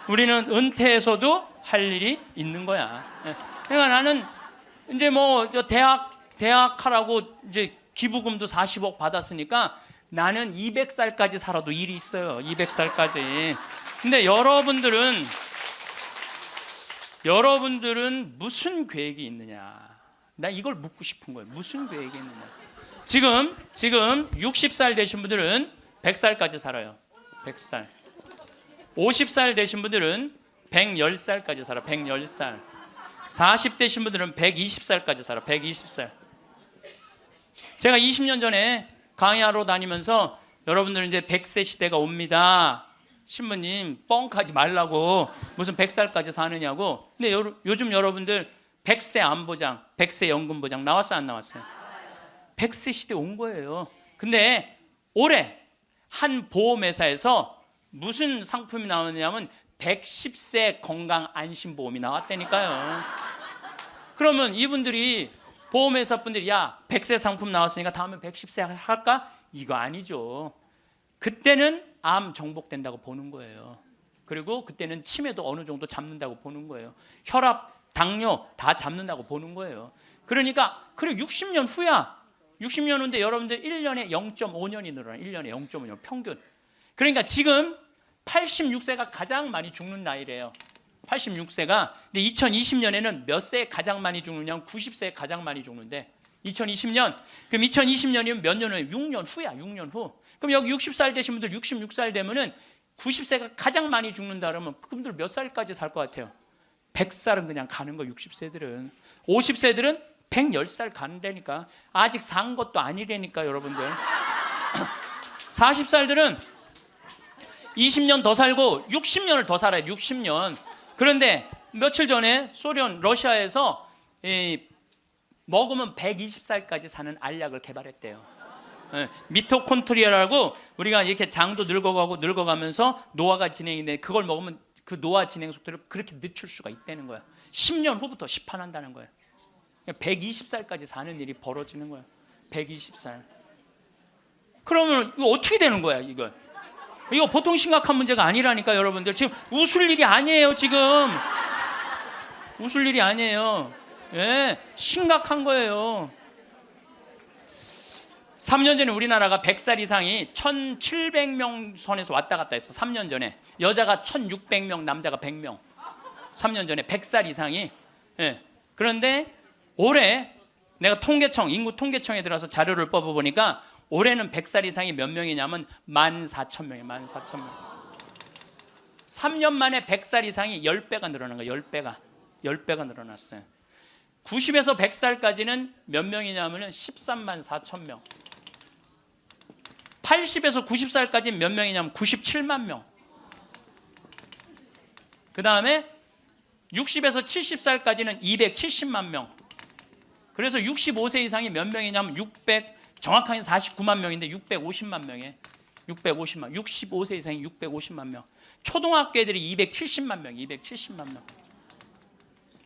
우리는 은퇴해서도 할 일이 있는 거야. 그러니까 나는 이제 뭐 대학 하라고 이제 기부금도 40억 받았으니까 나는 200살까지 살아도 일이 있어요. 200살까지. 근데 여러분들은 무슨 계획이 있느냐? 나 이걸 묻고 싶은 거예요. 무슨 계획이 있느냐? 지금 60살 되신 분들은 100살까지 살아요. 100살. 50살 되신 분들은 110살까지 살아. 110살. 40 되신 분들은 120살까지 살아. 120살. 제가 20년 전에 강의하러 다니면서 여러분들은 이제 100세 시대가 옵니다. 신부님 뻥하지 말라고 무슨 100살까지 사느냐고. 근데 요즘 여러분들 100세 안보장, 100세 연금보장 나왔어요, 안 나왔어요? 100세 시대 온 거예요. 근데 올해 한 보험회사에서 무슨 상품이 나왔냐면 110세 건강 안심보험이 나왔다니까요. 그러면 이분들이 보험회사 분들이 야 100세 상품 나왔으니까 다음에 110세 할까? 이거 아니죠. 그때는 암 정복된다고 보는 거예요. 그리고 그때는 치매도 어느 정도 잡는다고 보는 거예요. 혈압, 당뇨 다 잡는다고 보는 거예요. 그러니까 그래 60년 후야. 60년 후인데 여러분들 1년에 0.5년이 늘어나요. 1년에 0.5년 평균. 그러니까 지금 86세가 가장 많이 죽는 나이래요. 86세가. 근데 2020년에는 몇 세에 가장 많이 죽느냐? 90세에 가장 많이 죽는데 2020년. 그럼 2020년이면 몇 년 후에? 6년 후야. 6년 후. 그럼 여기 60살 되신 분들 66살 되면은 90세가 가장 많이 죽는다 그러면 그분들 몇 살까지 살 것 같아요? 100살은 그냥 가는 거. 60세들은. 50세들은 110살 가는다니까. 아직 산 것도 아니라니까 여러분들. 40살들은 20년 더 살고 60년을 더 살아요. 60년. 그런데 며칠 전에 소련 러시아에서 먹으면 120살까지 사는 알약을 개발했대요. 미토콘트리아라고 우리가 이렇게 장도 늙어가고 늙어가면서 노화가 진행인데 그걸 먹으면 그 노화 진행 속도를 그렇게 늦출 수가 있다는 거야. 10년 후부터 시판한다는 거예요. 120살까지 사는 일이 벌어지는 거예요. 120살. 그러면 이거 어떻게 되는 거야, 이거? 이거 보통 심각한 문제가 아니라니까 여러분들. 지금 웃을 일이 아니에요, 지금. 웃을 일이 아니에요. 예, 심각한 거예요. 3년 전에 우리나라가 100살 이상이 1,700명 선에서 왔다 갔다 했어. 3년 전에. 여자가 1,600명, 남자가 100명. 3년 전에 100살 이상이. 예. 그런데 올해 내가 통계청, 인구 통계청에 들어가서 자료를 뽑아보니까 올해는 100살 이상이 몇 명이냐면 14,000명이에요. 14,000명. 3년 만에 100살 이상이 10배가 늘어난 거예요. 10배가. 10배가 늘어났어요. 90에서 100살까지는 몇 명이냐면 13만 4천 명. 80에서 90살까지 몇 명이냐면 97만 명. 그 다음에 60에서 70살까지는 270만 명. 그래서 65세 이상이 몇 명이냐면 정확하게 49만 명인데 650만 명이에요. 650만. 65세 이상이 650만 명. 초등학교 애들이 270만 명. 270만 명.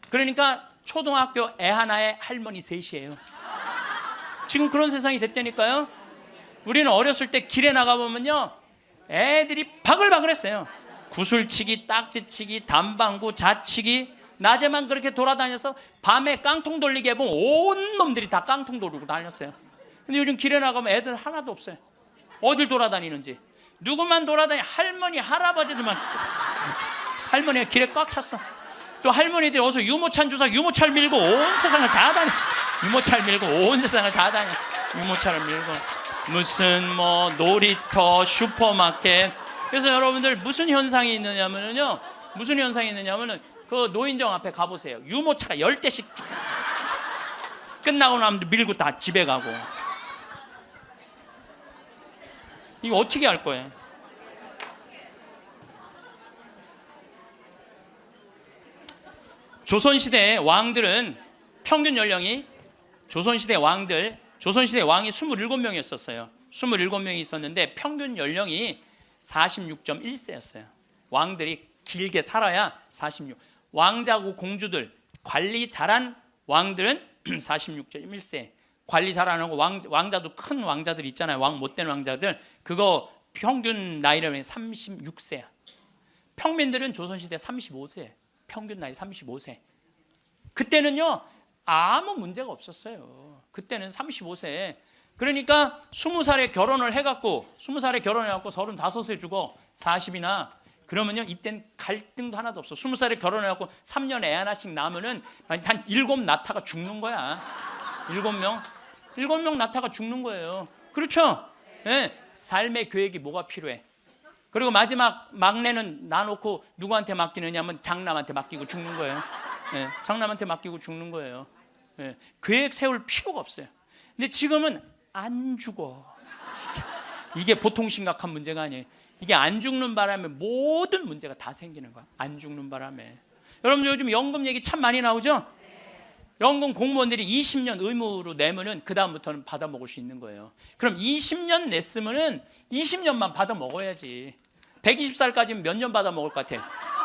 그러니까 초등학교 애 하나에 할머니 셋이에요. 지금 그런 세상이 됐다니까요. 우리는 어렸을 때 길에 나가보면요, 애들이 바글바글했어요. 구슬치기, 딱지치기, 담방구, 자치기. 낮에만 그렇게 돌아다녀서 밤에 깡통 돌리게 해보면 온 놈들이 다 깡통 돌리고 다녔어요. 근데 요즘 길에 나가면 애들 하나도 없어요. 어딜 돌아다니는지. 누구만 돌아다니, 할머니, 할아버지들만. 할머니가 길에 꽉 찼어. 또 할머니들이 어서 유모차 주사, 유모차를 밀고 온 세상을 다 다녀. 유모차를 밀고 온 세상을 다 다녀. 유모차를 밀고. 무슨 뭐 놀이터, 슈퍼마켓. 그래서 여러분들 무슨 현상이 있느냐면요. 무슨 현상이 있느냐면은 그 노인정 앞에 가보세요. 유모차가 10대씩 끝나고 나면 밀고 다 집에 가고. 이거 어떻게 할 거예요? 조선시대 왕들은 평균 연령이 조선시대 왕이 27명이었어요. 27명이 있었는데 평균 연령이 46.1세였어요. 왕들이 길게 살아야 46. 왕자고 공주들, 관리 잘한 왕들은 46.1세. 관리 잘 안 하고 왕자도 큰 왕자들 있잖아요. 왕 못된 왕자들. 그거 평균 나이라면 36세야. 평민들은 조선시대 35세. 평균 나이 35세. 그때는요, 아무 문제가 없었어요. 그때는 35세. 그러니까 20살에 결혼을 해갖고 35세 주고 40이나 그러면요, 이땐 갈등도 하나도 없어. 20살에 결혼해갖고 3년 애 하나씩 낳으면은 한 7 낳다가 죽는 거야. 7명 낳다가 죽는 거예요. 그렇죠? 네. 삶의 계획이 뭐가 필요해? 그리고 마지막 막내는 놔놓고 누구한테 맡기느냐면 장남한테 맡기고 죽는 거예요. 네. 장남한테 맡기고 죽는 거예요. 네. 계획 세울 필요가 없어요. 근데 지금은 안 죽어. 이게 보통 심각한 문제가 아니에요. 이게 안 죽는 바람에 모든 문제가 다 생기는 거야. 안 죽는 바람에. 여러분 요즘 연금 얘기 참 많이 나오죠? 연금 공무원들이 20년 의무로 내면은 그 다음부터는 받아 먹을 수 있는 거예요. 그럼 20년 냈으면은 20년만 받아 먹어야지. 120살까지는 몇 년 받아 먹을 것 같아요?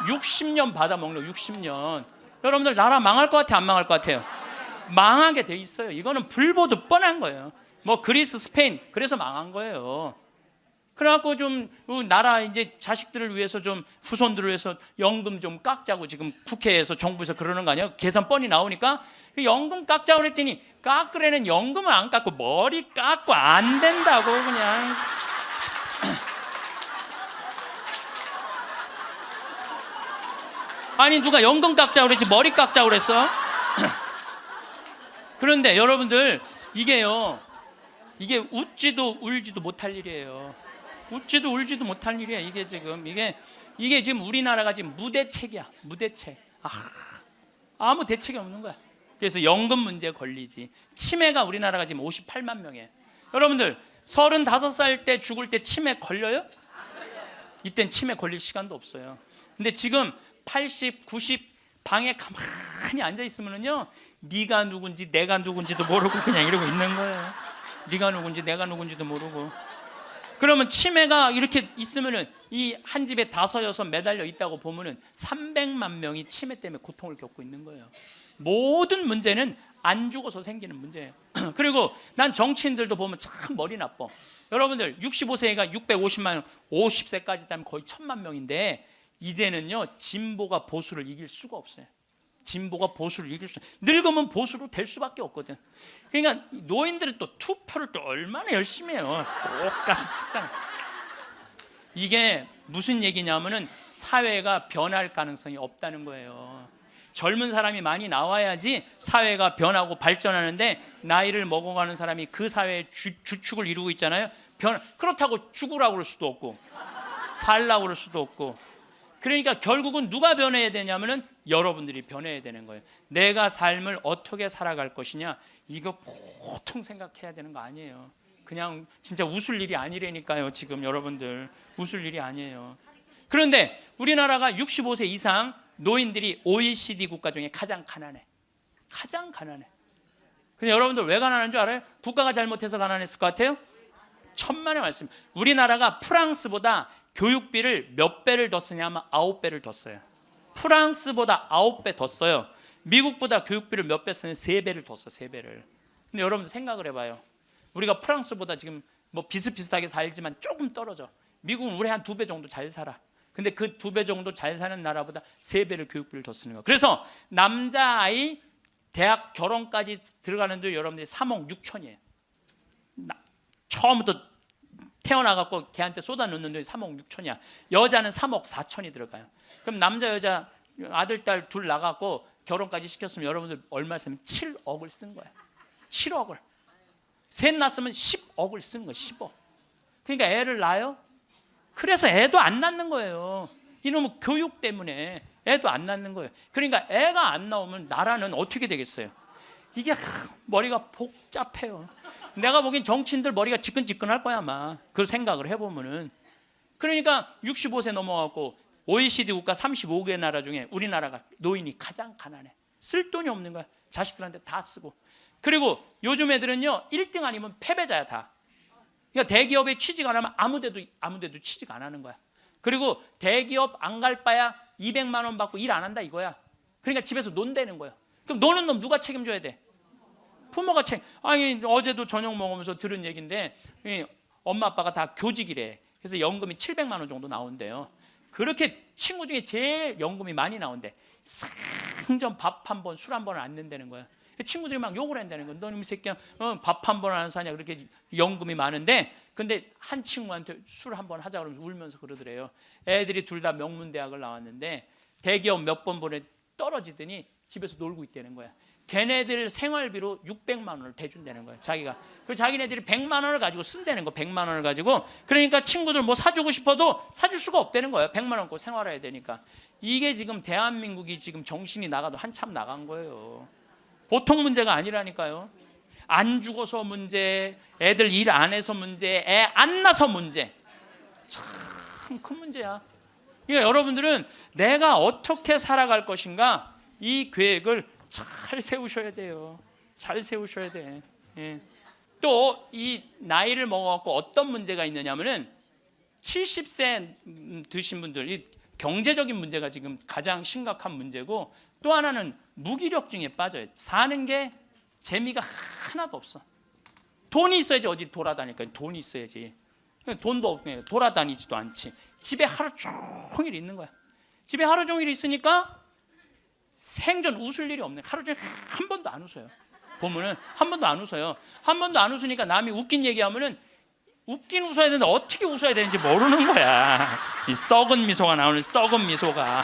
60년 받아 먹는 60년. 여러분들 나라 망할 것 같아요? 안 망할 것 같아요? 망하게 돼 있어요. 이거는 불보듯 뻔한 거예요. 뭐 그리스, 스페인 그래서 망한 거예요. 그래갖고 좀 나라 이제 자식들을 위해서 좀 후손들을 위해서 연금 좀 깎자고 지금 국회에서 정부에서 그러는 거 아니에요? 계산 뻔히 나오니까 그 연금 깎자고 그랬더니 깎으려는 연금을 안 깎고 머리 깎고 안 된다고 그냥. 아니 누가 연금 깎자고 그랬지 머리 깎자고 그랬어? 그런데 여러분들 이게요, 이게 웃지도 울지도 못할 일이에요. 웃지도 울지도 못할 일이야. 이게 지금 우리나라가 지금 무대책이야. 무대책. 아무 대책이 없는 거야. 그래서 연금 문제에 걸리지. 치매가 우리나라가 지금 58만 명이에요. 여러분들 35살 때 죽을 때 치매 걸려요? 이땐 치매 걸릴 시간도 없어요. 근데 지금 80, 90 방에 가만히 앉아 있으면은요, 네가 누군지 내가 누군지도 모르고 그냥 이러고 있는 거예요. 네가 누군지 내가 누군지도 모르고. 그러면 치매가 이렇게 있으면은 이 한 집에 5, 6 매달려 있다고 보면은 300만 명이 치매 때문에 고통을 겪고 있는 거예요. 모든 문제는 안 죽어서 생기는 문제예요. 그리고 난 정치인들도 보면 참 머리 나빠. 여러분들 65세가 650만 명, 50세까지 되면 거의 1000만 명인데 이제는요 진보가 보수를 이길 수가 없어요. 진보가 보수를 이길 수, 늙으면 보수로 될 수밖에 없거든. 그러니까 노인들은 또 투표를 또 얼마나 열심히 해요. 똑같이 찍잖아. 이게 무슨 얘기냐면은 사회가 변할 가능성이 없다는 거예요. 젊은 사람이 많이 나와야지 사회가 변하고 발전하는데 나이를 먹어가는 사람이 그 사회의 주축을 이루고 있잖아요. 그렇다고 죽으라고 그럴 수도 없고 살라고 그럴 수도 없고. 그러니까 결국은 누가 변해야 되냐면은 여러분들이 변해야 되는 거예요. 내가 삶을 어떻게 살아갈 것이냐, 이거 보통 생각해야 되는 거 아니에요. 그냥 진짜 웃을 일이 아니라니까요. 지금 여러분들 웃을 일이 아니에요. 그런데 우리나라가 65세 이상 노인들이 OECD 국가 중에 가장 가난해. 가장 가난해. 근데 여러분들 왜 가난한 줄 알아요? 국가가 잘못해서 가난했을 것 같아요? 천만의 말씀. 우리나라가 프랑스보다 교육비를 몇 배를 더 쓰냐면 9배를 더 써요. 프랑스보다 9배 더 써요. 미국보다 교육비를 몇 배 쓰냐면 3배를 더 써. 3배를. 근데 여러분들 생각을 해봐요. 우리가 프랑스보다 지금 뭐 비슷비슷하게 살지만 조금 떨어져. 미국은 우리 한 2배 정도 잘 살아. 근데 그 2배 정도 잘 사는 나라보다 3배를 교육비를 더 쓰는 거예요. 그래서 남자아이 대학 결혼까지 들어가는데 여러분들이 3억 6천이에요. 처음부터 태어나갖고 걔한테 쏟아 넣는 돈이 3억 6천이야. 여자는 3억 4천이 들어가요. 그럼 남자 여자 아들 딸 둘 나가고 결혼까지 시켰으면 여러분들 얼마 쓰면 7억을 쓴 거야. 7억을. 셋 낳았으면 10억을 쓴 거야. 10억. 그러니까 애를 낳아요. 그래서 애도 안 낳는 거예요. 이놈의 교육 때문에 애도 안 낳는 거예요. 그러니까 애가 안 나오면 나라는 어떻게 되겠어요? 이게 머리가 복잡해요. 내가 보기엔 정치인들 머리가 지끈지끈할 거야 아마. 그 생각을 해보면은. 그러니까 65세 넘어가고 OECD 국가 35개 나라 중에 우리나라가 노인이 가장 가난해. 쓸 돈이 없는 거야. 자식들한테 다 쓰고. 그리고 요즘 애들은요 1등 아니면 패배자야 다. 그러니까 대기업에 취직 안 하면 아무데도 취직 안 하는 거야. 그리고 대기업 안 갈 바야 200만 원 받고 일 안 한다 이거야. 그러니까 집에서 논다는 거야. 그럼 노는 놈 누가 책임져야 돼? 부모가 아니 어제도 저녁 먹으면서 들은 얘기인데 엄마 아빠가 다 교직이래. 그래서 연금이 700만 원 정도 나온대요. 그렇게 친구 중에 제일 연금이 많이 나온대. 상전 밥 한 번, 술 한 번을 안 낸다는 거야. 친구들이 막 욕을 한다는 거야. 너는 이 새끼야 밥 한 번 안 사냐. 그렇게 연금이 많은데 근데 한 친구한테 술 한 번 하자 그러면서 울면서 그러더래요. 애들이 둘 다 명문대학을 나왔는데 대기업 몇 번 보내 떨어지더니 집에서 놀고 있다는 거야. 걔네들 생활비로 600만 원을 대준다는 거야. 자기가. 그 자기네들이 100만 원을 가지고 쓴다는 거. 100만 원을 가지고. 그러니까 친구들 뭐 사주고 싶어도 사줄 수가 없다는 거예요. 100만 원 갖고 생활해야 되니까. 이게 지금 대한민국이 지금 정신이 나가도 한참 나간 거예요. 보통 문제가 아니라니까요. 안 죽어서 문제, 애들 일 안 해서 문제, 애 안 낳아서 문제. 참 큰 문제야. 그러니까 여러분들은 내가 어떻게 살아갈 것인가 이 계획을 잘 세우셔야 돼요. 잘 세우셔야 돼. 예. 또 이 나이를 먹어갖고 어떤 문제가 있느냐면은 70세 드신 분들 이 경제적인 문제가 지금 가장 심각한 문제고 또 하나는 무기력증에 빠져요. 사는 게 재미가 하나도 없어. 돈이 있어야지 어디 돌아다니까. 돈이 있어야지. 돈도 없고 돌아다니지도 않지. 집에 하루 종일 있는 거야. 집에 하루 종일 있으니까 생전 웃을 일이 없네. 하루 종일 한 번도 안 웃어요. 보면은 한 번도 안 웃어요. 한 번도 안 웃으니까 남이 웃긴 얘기하면은 웃긴 웃어야 되는데 어떻게 웃어야 되는지 모르는 거야. 이 썩은 미소가 나오는 썩은 미소가.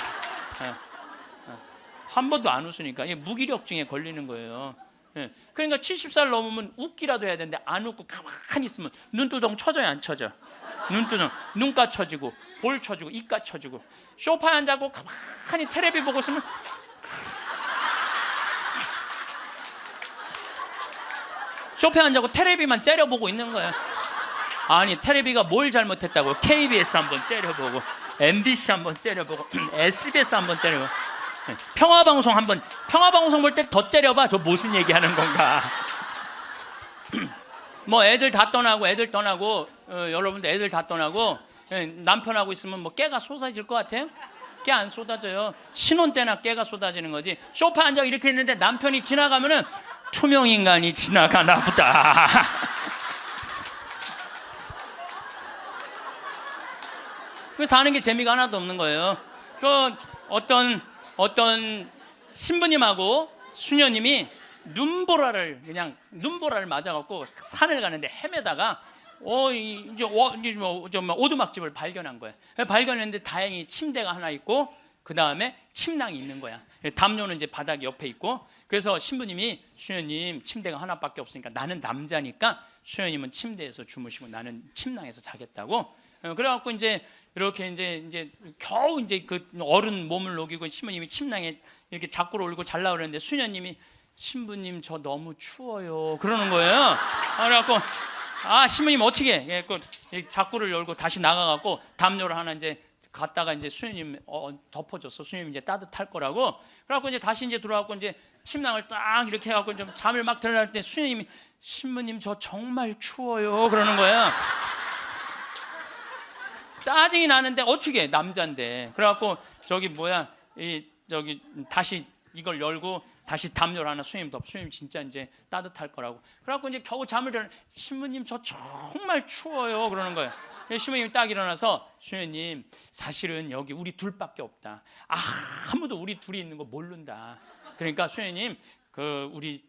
한 번도 안 웃으니까 이게 무기력증에 걸리는 거예요. 그러니까 70살 넘으면 웃기라도 해야 되는데 안 웃고 가만히 있으면 눈두덩 쳐져요, 안 쳐져? 눈두덩, 눈가 쳐지고 볼 쳐지고 입가 쳐지고 소파에 앉아고 가만히 텔레비 보고 있으면 소파에 앉아고 텔레비만 째려보고 있는 거예요. 아니 텔레비가 뭘 잘못했다고? KBS 한번 째려보고 MBC 한번 째려보고 SBS 한번 째려보고 평화방송 한번 평화방송 볼 때 더 째려봐. 저 무슨 얘기하는 건가? 뭐 애들 다 떠나고 여러분들 애들 다 떠나고 남편하고 있으면 뭐 깨가 쏟아질 것 같아요? 깨 안 쏟아져요. 신혼 때나 깨가 쏟아지는 거지. 소파 앉아 이렇게 있는데 남편이 지나가면은 투명 인간이 지나가나 보다. 그 사는 게 재미가 하나도 없는 거예요. 그 어떤 신부님하고 수녀님이 눈보라를 맞아갖고 산을 가는데 헤매다가 이제 오두막집을 발견한 거예요. 발견했는데 다행히 침대가 하나 있고 그 다음에 침낭이 있는 거야. 담요는 이제 바닥 옆에 있고 그래서 신부님이 수녀님 침대가 하나밖에 없으니까 나는 남자니까 수녀님은 침대에서 주무시고 나는 침낭에서 자겠다고. 그래갖고 이제 이렇게 이제 겨우 이제 그 어른 몸을 녹이고 신부님이 침낭에 이렇게 자꾸로 올리고 잘라 그러는데 수녀님이 신부님 저 너무 추워요 그러는 거예요. 그래갖고 신부님 어떻게 해? 자꾸를 열고 다시 나가갖고 담요를 하나 이제 갔다가 이제 수녀님 덮어줬어. 수녀님 이제 따뜻할 거라고. 그래갖고 이제 다시 이제 들어와갖고 이제 침낭을 딱 이렇게 해갖고 좀 잠을 막 들어갈 때 수녀님이 신부님 저 정말 추워요 그러는 거예요. 짜증이 나는데 어떻게 해? 남자인데. 그래갖고 다시 이걸 열고 다시 담요를 하나 수녀님 덮. 수녀님 진짜 이제 따뜻할 거라고. 그래갖고 이제 겨우 잠을 일어나. 신부님 저 정말 추워요 그러는 거예요. 신부님이 딱 일어나서 수녀님 사실은 여기 우리 둘밖에 없다. 아무도 우리 둘이 있는 거 모른다. 그러니까 수녀님 우리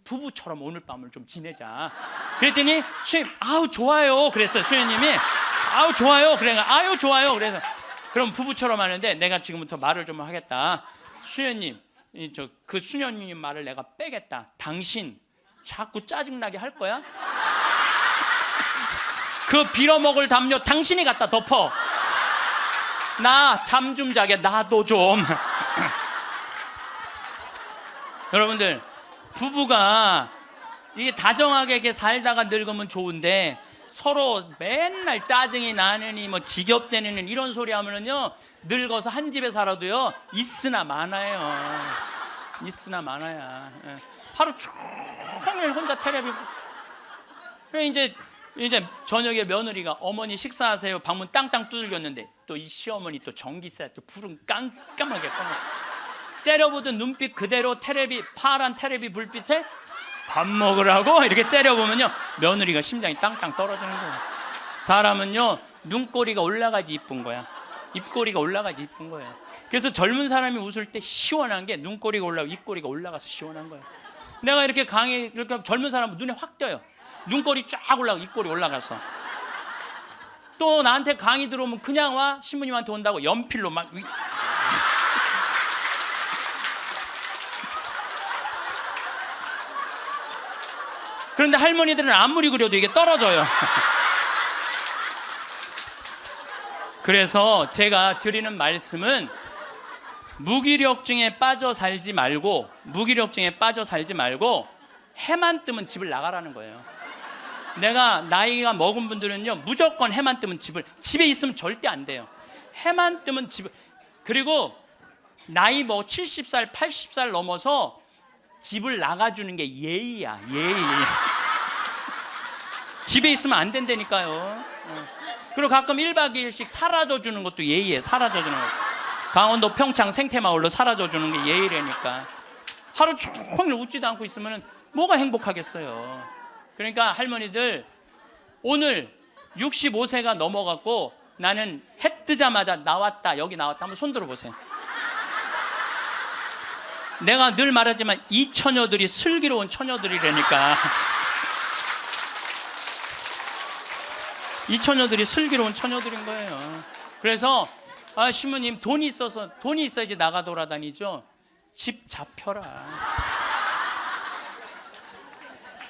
부부처럼 오늘 밤을 좀 지내자. 그랬더니 수녀님 아우 좋아요 그랬어요. 수녀님이 아우 좋아요. 아유 좋아요. 그래서 그럼 부부처럼 하는데 내가 지금부터 말을 좀 하겠다. 수녀님 그 수녀님 말을 내가 빼겠다. 당신 자꾸 짜증나게 할 거야? 그 빌어먹을 담요 당신이 갖다 덮어. 나 잠 좀 자게 나도 좀. 여러분들 부부가 이게 다정하게 이렇게 살다가 늙으면 좋은데 서로 맨날 짜증이 나느니 뭐 지겹대느니 이런 소리 하면은요 늙어서 한 집에 살아도요 있으나 마나요. 있으나 마나야. 하루 종일 혼자 텔레비. 이제 저녁에 며느리가 어머니 식사하세요. 방문 땅땅 두들겼는데 또 이 시어머니 또 전기세 또 불은 깜깜하게 꺼내. 째려보던 눈빛 그대로 파란 텔레비 불빛에 밥 먹으라고 이렇게 째려보면요 며느리가 심장이 땅땅 떨어지는 거예요. 사람은요 눈꼬리가 올라가지 이쁜 거야. 입꼬리가 올라가지 이쁜 거예요. 그래서 젊은 사람이 웃을 때 시원한 게 눈꼬리가 올라가고 입꼬리가 올라가서 시원한 거예요. 내가 이렇게 젊은 사람은 눈에 확 띄어요. 눈꼬리 쫙 올라가고 입꼬리 올라가서. 또 나한테 강의 들어오면 그냥 와. 신부님한테 온다고 연필로 막 그런데 할머니들은 아무리 그려도 이게 떨어져요. 그래서 제가 드리는 말씀은 무기력증에 빠져 살지 말고 해만 뜨면 집을 나가라는 거예요. 내가 나이가 먹은 분들은요 무조건 해만 뜨면 집에 있으면 절대 안 돼요. 해만 뜨면 그리고 나이 70살 80살 넘어서 집을 나가주는 게 예의야. 예의. 집에 있으면 안 된다니까요. 그리고 가끔 1박 2일씩 사라져주는 것도 예의에 사라져주는 거. 강원도 평창 생태마을로 사라져주는 게 예의라니까. 하루 종일 웃지도 않고 있으면 뭐가 행복하겠어요. 그러니까 할머니들 오늘 65세가 넘어갔고 나는 해 뜨자마자 나왔다, 여기 나왔다. 한번 손 들어보세요. 내가 늘 말하지만 이 처녀들이 슬기로운 처녀들이라니까. 이 처녀들이 슬기로운 처녀들인 거예요. 그래서 신부님 돈이 있어야지 나가 돌아다니죠. 집 잡혀라.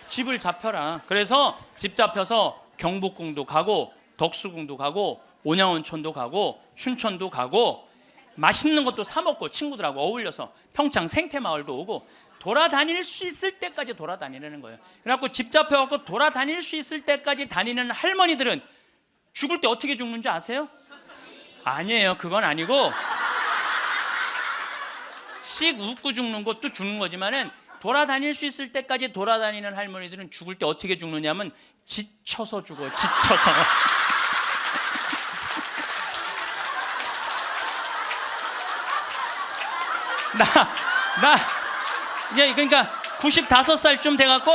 집을 잡혀라. 그래서 집 잡혀서 경복궁도 가고 덕수궁도 가고 온양온천도 가고 춘천도 가고 맛있는 것도 사 먹고 친구들하고 어울려서 평창 생태마을도 오고 돌아다닐 수 있을 때까지 돌아다니는 거예요. 그래갖고 집 잡혀갖고 돌아다닐 수 있을 때까지 다니는 할머니들은 죽을 때 어떻게 죽는지 아세요? 아니에요. 그건 아니고 씩 웃고 죽는 것도 죽는 거지만은 돌아다닐 수 있을 때까지 돌아다니는 할머니들은 죽을 때 어떻게 죽느냐면 지쳐서 죽어요. 지쳐서. 그러니까 95살쯤 돼갖고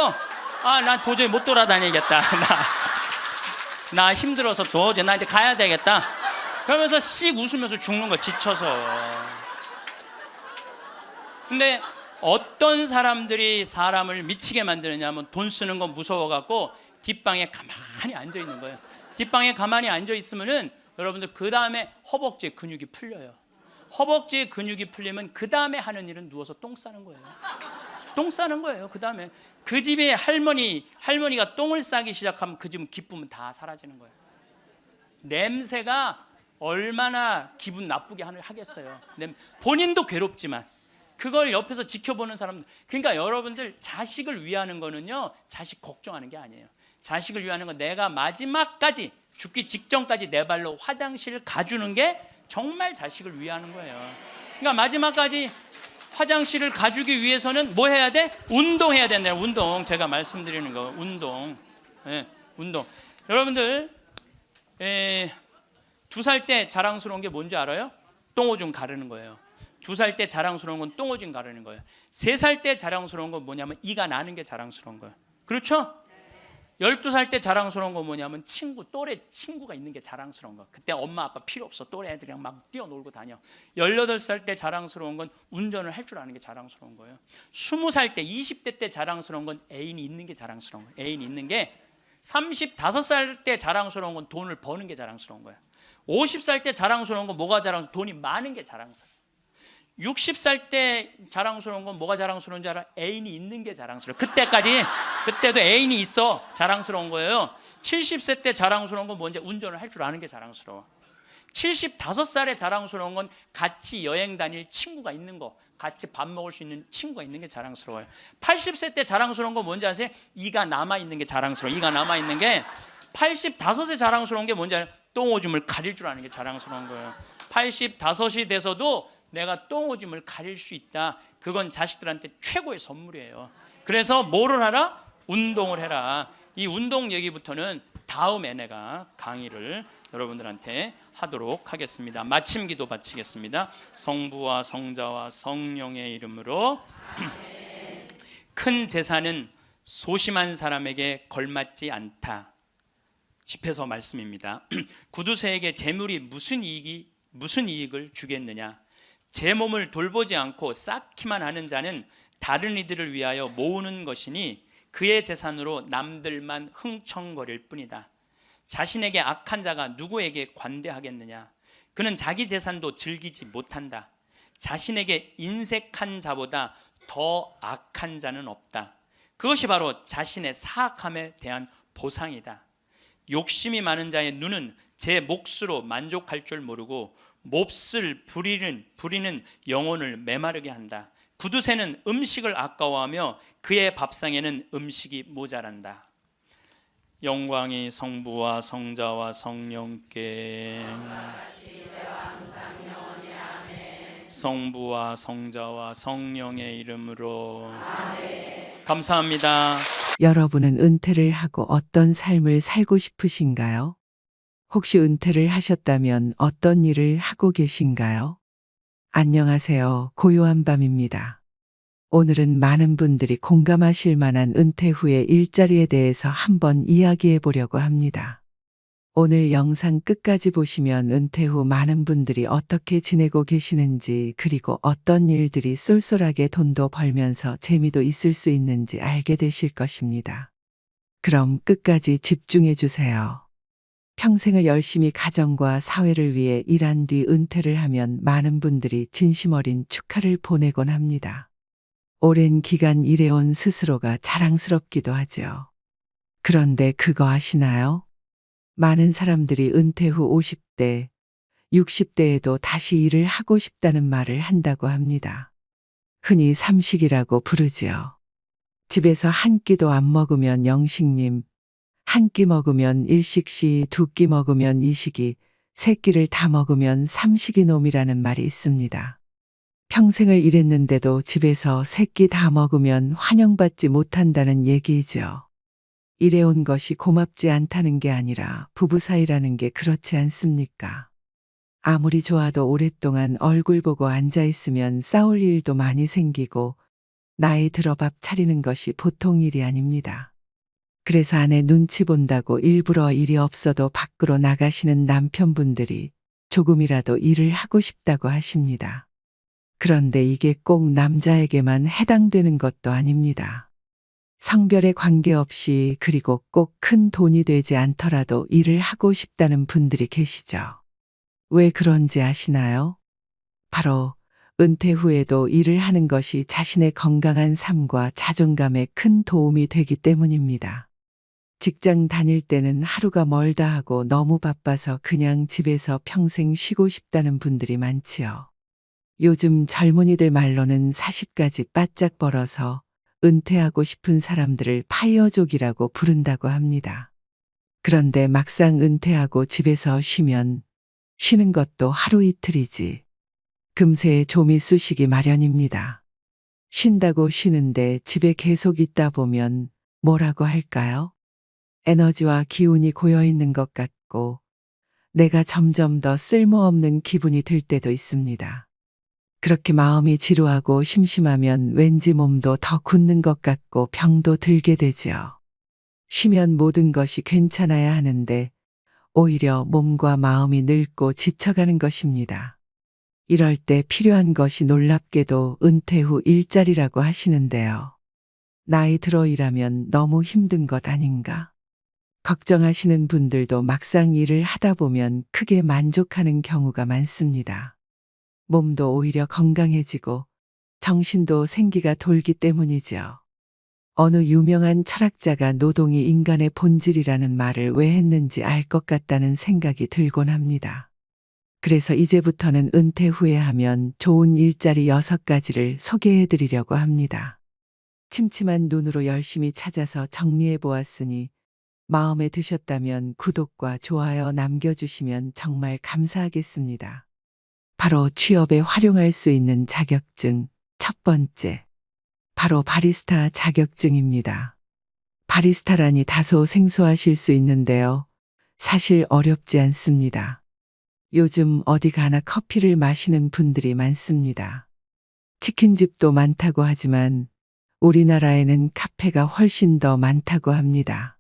나 도저히 못 돌아다니겠다. 나 힘들어서 도저히 나 이제 가야 되겠다. 그러면서 씩 웃으면서 죽는 거 지쳐서. 근데 어떤 사람들이 사람을 미치게 만드느냐면 돈 쓰는 거 무서워갖고 뒷방에 가만히 앉아 있는 거예요. 뒷방에 가만히 앉아 있으면은 여러분들 그 다음에 허벅지 근육이 풀려요. 허벅지 근육이 풀리면 그 다음에 하는 일은 누워서 똥 싸는 거예요. 똥 싸는 거예요. 그 다음에 그 집에 할머니가 똥을 싸기 시작하면 그 집은 기쁨은 다 사라지는 거예요. 냄새가 얼마나 기분 나쁘게 하겠어요. 본인도 괴롭지만 그걸 옆에서 지켜보는 사람들. 그러니까 여러분들 자식을 위하는 거는요, 자식 걱정하는 게 아니에요. 자식을 위하는 건 내가 마지막까지 죽기 직전까지 내 발로 화장실 가주는 게 정말 자식을 위하는 거예요. 그러니까 마지막까지 화장실을 가주기 위해서는 뭐 해야 돼? 운동해야 된다. 운동. 제가 말씀드리는 거 운동. 운동. 여러분들 2살 때 자랑스러운 게 뭔지 알아요? 똥오줌 가르는 거예요. 2살 때 자랑스러운 건 똥오줌 가르는 거예요. 3살 때 자랑스러운 건 뭐냐면 이가 나는 게 자랑스러운 거예요. 그렇죠? 12살 때 자랑스러운 건 뭐냐면 또래 친구가 있는 게 자랑스러운 거. 그때 엄마 아빠 필요 없어. 또래 애들이랑 막 뛰어놀고 다녀. 18살 때 자랑스러운 건 운전을 할 줄 아는 게 자랑스러운 거예요. 20살 때 20대 때 자랑스러운 건 애인이 있는 게 자랑스러운 거예요. 애인이 있는 게 35살 때 자랑스러운 건 돈을 버는 게 자랑스러운 거예요. 50살 때 자랑스러운 건 뭐가 자랑스러운? 돈이 많은 게 자랑스러워. 60살 때 자랑스러운 건 뭐가 자랑스러운지 알아? 애인이 있는 게 자랑스러워. 그때도 애인이 있어. 자랑스러운 거예요. 70세 때 자랑스러운 건 뭔지? 운전을 할 줄 아는 게 자랑스러워. 75살에 자랑스러운 건 같이 여행 다닐 친구가 있는 거, 같이 밥 먹을 수 있는 친구가 있는 게 자랑스러워요. 80세 때 자랑스러운 건 뭔지 아세요? 이가 남아있는 게 자랑스러워. 이가 남아있는 게. 85세 자랑스러운 게 뭔지 알아요? 똥오줌을 가릴 줄 아는 게 자랑스러운 거예요. 85이 돼서도 내가 똥오줌을 가릴 수 있다. 그건 자식들한테 최고의 선물이에요. 그래서 뭐를 하라? 운동을 해라. 이 운동 얘기부터는 다음에 내가 강의를 여러분들한테 하도록 하겠습니다. 마침 기도 바치겠습니다. 성부와 성자와 성령의 이름으로. 큰 재산은 소심한 사람에게 걸맞지 않다. 집에서 말씀입니다. 구두쇠에게 재물이 무슨 이익을 주겠느냐? 제 몸을 돌보지 않고 쌓기만 하는 자는 다른 이들을 위하여 모으는 것이니 그의 재산으로 남들만 흥청거릴 뿐이다. 자신에게 악한 자가 누구에게 관대하겠느냐? 그는 자기 재산도 즐기지 못한다. 자신에게 인색한 자보다 더 악한 자는 없다. 그것이 바로 자신의 사악함에 대한 보상이다. 욕심이 많은 자의 눈은 제 몫으로 만족할 줄 모르고 몹쓸 부리는 영혼을 메마르게 한다. 구두쇠는 음식을 아까워하며 그의 밥상에는 음식이 모자란다. 영광이 성부와 성자와 성령께. 성부와 성자와 성령의 이름으로. 감사합니다. 여러분은 은퇴를 하고 어떤 삶을 살고 싶으신가요? 혹시 은퇴를 하셨다면 어떤 일을 하고 계신가요? 안녕하세요. 고요한 밤입니다. 오늘은 많은 분들이 공감하실 만한 은퇴 후의 일자리에 대해서 한번 이야기해 보려고 합니다. 오늘 영상 끝까지 보시면 은퇴 후 많은 분들이 어떻게 지내고 계시는지 그리고 어떤 일들이 쏠쏠하게 돈도 벌면서 재미도 있을 수 있는지 알게 되실 것입니다. 그럼 끝까지 집중해 주세요. 평생을 열심히 가정과 사회를 위해 일한 뒤 은퇴를 하면 많은 분들이 진심 어린 축하를 보내곤 합니다. 오랜 기간 일해온 스스로가 자랑스럽기도 하죠. 그런데 그거 아시나요? 많은 사람들이 은퇴 후 50대, 60대에도 다시 일을 하고 싶다는 말을 한다고 합니다. 흔히 삼식이라고 부르지요. 집에서 한 끼도 안 먹으면 영식님, 한 끼 먹으면 일식시, 두 끼 먹으면 이식이, 세 끼를 다 먹으면 삼식이 놈이라는 말이 있습니다. 평생을 일했는데도 집에서 세 끼 다 먹으면 환영받지 못한다는 얘기이죠. 일해온 것이 고맙지 않다는 게 아니라 부부 사이라는 게 그렇지 않습니까? 아무리 좋아도 오랫동안 얼굴 보고 앉아 있으면 싸울 일도 많이 생기고 나이 들어 밥 차리는 것이 보통 일이 아닙니다. 그래서 아내 눈치 본다고 일부러 일이 없어도 밖으로 나가시는 남편분들이 조금이라도 일을 하고 싶다고 하십니다. 그런데 이게 꼭 남자에게만 해당되는 것도 아닙니다. 성별에 관계없이 그리고 꼭 큰 돈이 되지 않더라도 일을 하고 싶다는 분들이 계시죠. 왜 그런지 아시나요? 바로 은퇴 후에도 일을 하는 것이 자신의 건강한 삶과 자존감에 큰 도움이 되기 때문입니다. 직장 다닐 때는 하루가 멀다 하고 너무 바빠서 그냥 집에서 평생 쉬고 싶다는 분들이 많지요. 요즘 젊은이들 말로는 40까지 바짝 벌어서 은퇴하고 싶은 사람들을 파이어족이라고 부른다고 합니다. 그런데 막상 은퇴하고 집에서 쉬면 쉬는 것도 하루 이틀이지 금세 좀이 쑤시기 마련입니다. 쉰다고 쉬는데 집에 계속 있다 보면 뭐라고 할까요? 에너지와 기운이 고여 있는 것 같고 내가 점점 더 쓸모없는 기분이 들 때도 있습니다. 그렇게 마음이 지루하고 심심하면 왠지 몸도 더 굳는 것 같고 병도 들게 되지요. 쉬면 모든 것이 괜찮아야 하는데 오히려 몸과 마음이 늙고 지쳐가는 것입니다. 이럴 때 필요한 것이 놀랍게도 은퇴 후 일자리라고 하시는데요. 나이 들어 일하면 너무 힘든 것 아닌가? 걱정하시는 분들도 막상 일을 하다 보면 크게 만족하는 경우가 많습니다. 몸도 오히려 건강해지고 정신도 생기가 돌기 때문이죠. 어느 유명한 철학자가 노동이 인간의 본질이라는 말을 왜 했는지 알 것 같다는 생각이 들곤 합니다. 그래서 이제부터는 은퇴 후에 하면 좋은 일자리 6가지를 소개해 드리려고 합니다. 침침한 눈으로 열심히 찾아서 정리해 보았으니 마음에 드셨다면 구독과 좋아요 남겨주시면 정말 감사하겠습니다. 바로 취업에 활용할 수 있는 자격증 첫 번째, 바로 바리스타 자격증입니다. 바리스타라니 다소 생소하실 수 있는데요. 사실 어렵지 않습니다. 요즘 어디 가나 커피를 마시는 분들이 많습니다. 치킨집도 많다고 하지만 우리나라에는 카페가 훨씬 더 많다고 합니다.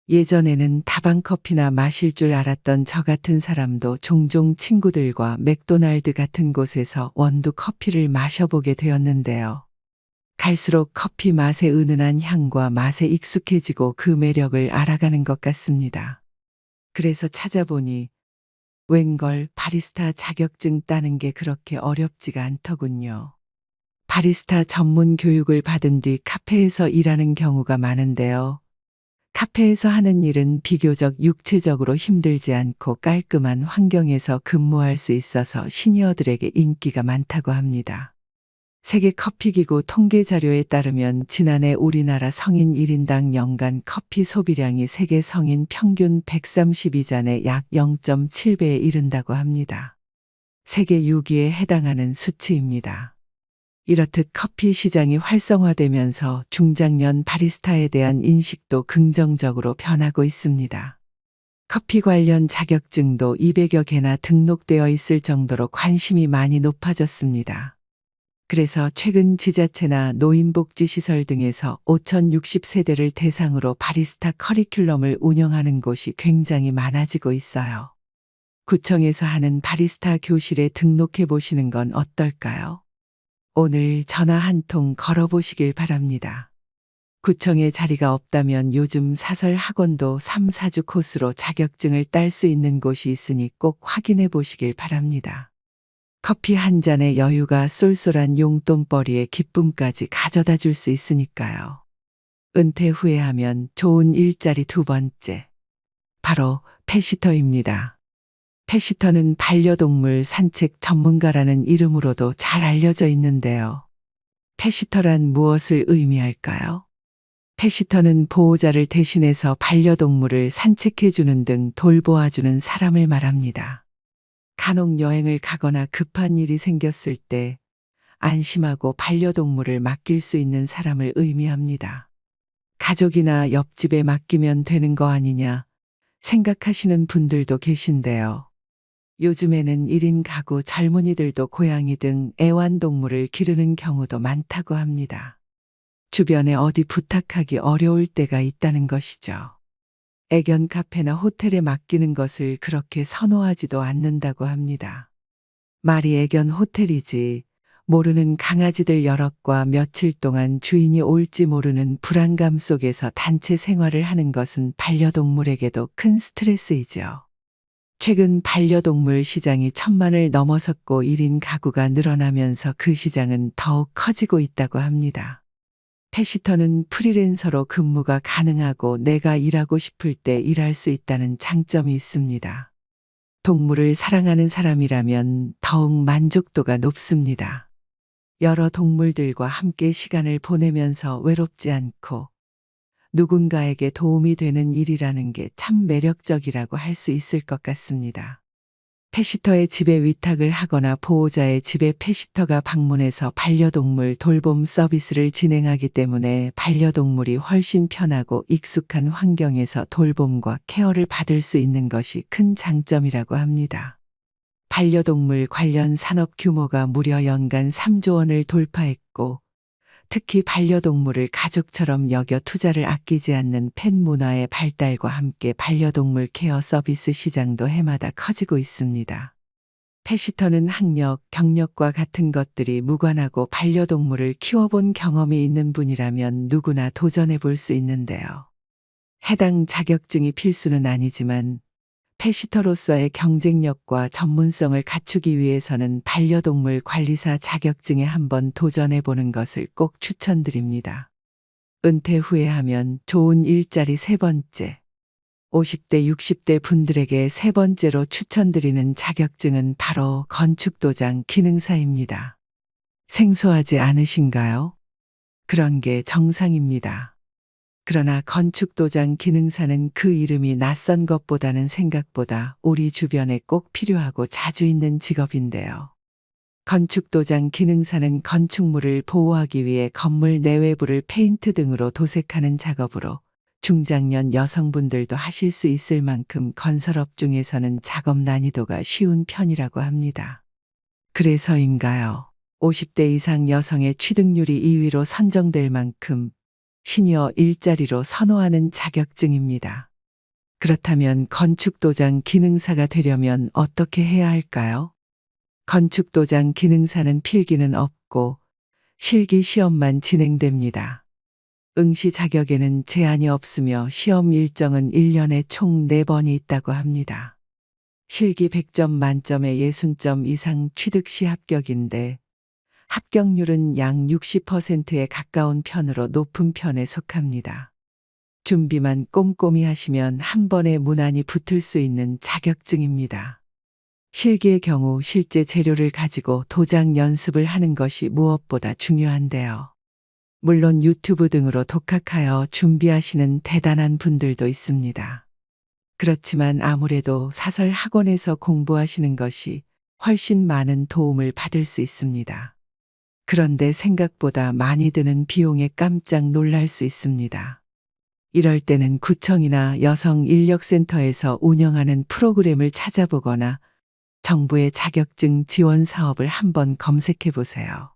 예전에는 다방커피나 마실 줄 알았던 저 같은 사람도 종종 친구들과 맥도날드 같은 곳에서 원두 커피를 마셔보게 되었는데요. 갈수록 커피 맛의 은은한 향과 맛에 익숙해지고 그 매력을 알아가는 것 같습니다. 그래서 찾아보니 웬걸 바리스타 자격증 따는 게 그렇게 어렵지가 않더군요. 바리스타 전문 교육을 받은 뒤 카페에서 일하는 경우가 많은데요. 카페에서 하는 일은 비교적 육체적으로 힘들지 않고 깔끔한 환경에서 근무할 수 있어서 시니어들에게 인기가 많다고 합니다. 세계 커피기구 통계 자료에 따르면 지난해 우리나라 성인 1인당 연간 커피 소비량이 세계 성인 평균 132잔의 약 0.7배에 이른다고 합니다. 세계 6위에 해당하는 수치입니다. 이렇듯 커피 시장이 활성화되면서 중장년 바리스타에 대한 인식도 긍정적으로 변하고 있습니다. 커피 관련 자격증도 200여 개나 등록되어 있을 정도로 관심이 많이 높아졌습니다. 그래서 최근 지자체나 노인복지시설 등에서 5,060세대를 대상으로 바리스타 커리큘럼을 운영하는 곳이 굉장히 많아지고 있어요. 구청에서 하는 바리스타 교실에 등록해 보시는 건 어떨까요? 오늘 전화 한 통 걸어보시길 바랍니다. 구청에 자리가 없다면 요즘 사설 학원도 3, 4주 코스로 자격증을 딸 수 있는 곳이 있으니 꼭 확인해 보시길 바랍니다. 커피 한 잔의 여유가 쏠쏠한 용돈벌이의 기쁨까지 가져다 줄 수 있으니까요. 은퇴 후에 하면 좋은 일자리 두 번째. 바로 펫시터입니다. 펫시터는 반려동물 산책 전문가라는 이름으로도 잘 알려져 있는데요. 펫시터란 무엇을 의미할까요? 펫시터는 보호자를 대신해서 반려동물을 산책해주는 등 돌보아주는 사람을 말합니다. 간혹 여행을 가거나 급한 일이 생겼을 때 안심하고 반려동물을 맡길 수 있는 사람을 의미합니다. 가족이나 옆집에 맡기면 되는 거 아니냐 생각하시는 분들도 계신데요. 요즘에는 1인 가구 젊은이들도 고양이 등 애완동물을 기르는 경우도 많다고 합니다. 주변에 어디 부탁하기 어려울 때가 있다는 것이죠. 애견 카페나 호텔에 맡기는 것을 그렇게 선호하지도 않는다고 합니다. 말이 애견 호텔이지 모르는 강아지들 여럿과 며칠 동안 주인이 올지 모르는 불안감 속에서 단체 생활을 하는 것은 반려동물에게도 큰 스트레스이죠. 최근 반려동물 시장이 1,000만을 넘어섰고 1인 가구가 늘어나면서 그 시장은 더욱 커지고 있다고 합니다. 펫시터는 프리랜서로 근무가 가능하고 내가 일하고 싶을 때 일할 수 있다는 장점이 있습니다. 동물을 사랑하는 사람이라면 더욱 만족도가 높습니다. 여러 동물들과 함께 시간을 보내면서 외롭지 않고 누군가에게 도움이 되는 일이라는 게 참 매력적이라고 할 수 있을 것 같습니다. 펫시터의 집에 위탁을 하거나 보호자의 집에 펫시터가 방문해서 반려동물 돌봄 서비스를 진행하기 때문에 반려동물이 훨씬 편하고 익숙한 환경에서 돌봄과 케어를 받을 수 있는 것이 큰 장점이라고 합니다. 반려동물 관련 산업 규모가 무려 연간 3조 원을 돌파했고 특히 반려동물을 가족처럼 여겨 투자를 아끼지 않는 펫 문화의 발달과 함께 반려동물 케어 서비스 시장도 해마다 커지고 있습니다. 펫시터는 학력, 경력과 같은 것들이 무관하고 반려동물을 키워본 경험이 있는 분이라면 누구나 도전해 볼 수 있는데요. 해당 자격증이 필수는 아니지만 펫시터로서의 경쟁력과 전문성을 갖추기 위해서는 반려동물 관리사 자격증에 한번 도전해 보는 것을 꼭 추천드립니다. 은퇴 후에 하면 좋은 일자리 세 번째. 50대, 60대 분들에게 세 번째로 추천드리는 자격증은 바로 건축도장 기능사입니다. 생소하지 않으신가요? 그런 게 정상입니다. 그러나 건축도장 기능사는 그 이름이 낯선 것보다는 생각보다 우리 주변에 꼭 필요하고 자주 있는 직업인데요. 건축도장 기능사는 건축물을 보호하기 위해 건물 내외부를 페인트 등으로 도색하는 작업으로 중장년 여성분들도 하실 수 있을 만큼 건설업 중에서는 작업 난이도가 쉬운 편이라고 합니다. 그래서인가요? 50대 이상 여성의 취득률이 2위로 선정될 만큼 시니어 일자리로 선호하는 자격증입니다. 그렇다면 건축도장 기능사가 되려면 어떻게 해야 할까요? 건축도장 기능사는 필기는 없고 실기 시험만 진행됩니다. 응시 자격에는 제한이 없으며 시험 일정은 1년에 총 4번이 있다고 합니다. 실기 100점 만점에 60점 이상 취득 시 합격인데 합격률은 약 60%에 가까운 편으로 높은 편에 속합니다. 준비만 꼼꼼히 하시면 한 번에 무난히 붙을 수 있는 자격증입니다. 실기의 경우 실제 재료를 가지고 도장 연습을 하는 것이 무엇보다 중요한데요. 물론 유튜브 등으로 독학하여 준비하시는 대단한 분들도 있습니다. 그렇지만 아무래도 사설 학원에서 공부하시는 것이 훨씬 많은 도움을 받을 수 있습니다. 그런데 생각보다 많이 드는 비용에 깜짝 놀랄 수 있습니다. 이럴 때는 구청이나 여성인력센터에서 운영하는 프로그램을 찾아보거나 정부의 자격증 지원 사업을 한번 검색해 보세요.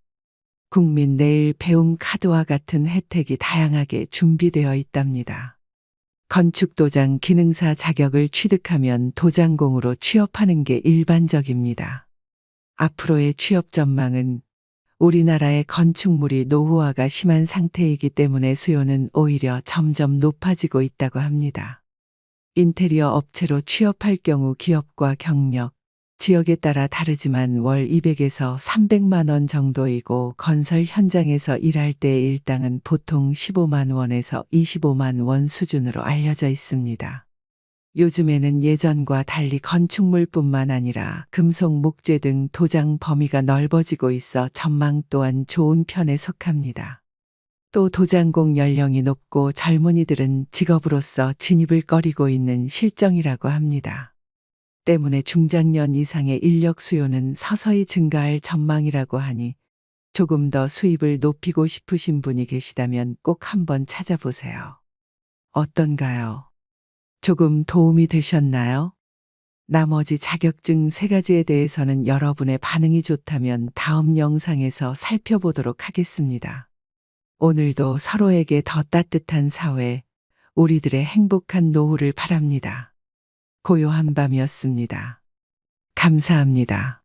국민 내일 배움 카드와 같은 혜택이 다양하게 준비되어 있답니다. 건축도장 기능사 자격을 취득하면 도장공으로 취업하는 게 일반적입니다. 앞으로의 취업 전망은 우리나라의 건축물이 노후화가 심한 상태이기 때문에 수요는 오히려 점점 높아지고 있다고 합니다. 인테리어 업체로 취업할 경우 기업과 경력, 지역에 따라 다르지만 월 200에서 300만 원 정도이고 건설 현장에서 일할 때의 일당은 보통 15만 원에서 25만 원 수준으로 알려져 있습니다. 요즘에는 예전과 달리 건축물뿐만 아니라 금속, 목재 등 도장 범위가 넓어지고 있어 전망 또한 좋은 편에 속합니다. 또 도장공 연령이 높고 젊은이들은 직업으로서 진입을 꺼리고 있는 실정이라고 합니다. 때문에 중장년 이상의 인력 수요는 서서히 증가할 전망이라고 하니 조금 더 수입을 높이고 싶으신 분이 계시다면 꼭 한번 찾아보세요. 어떤가요? 조금 도움이 되셨나요? 나머지 자격증 3가지에 대해서는 여러분의 반응이 좋다면 다음 영상에서 살펴보도록 하겠습니다. 오늘도 서로에게 더 따뜻한 사회, 우리들의 행복한 노후를 바랍니다. 고요한 밤이었습니다. 감사합니다.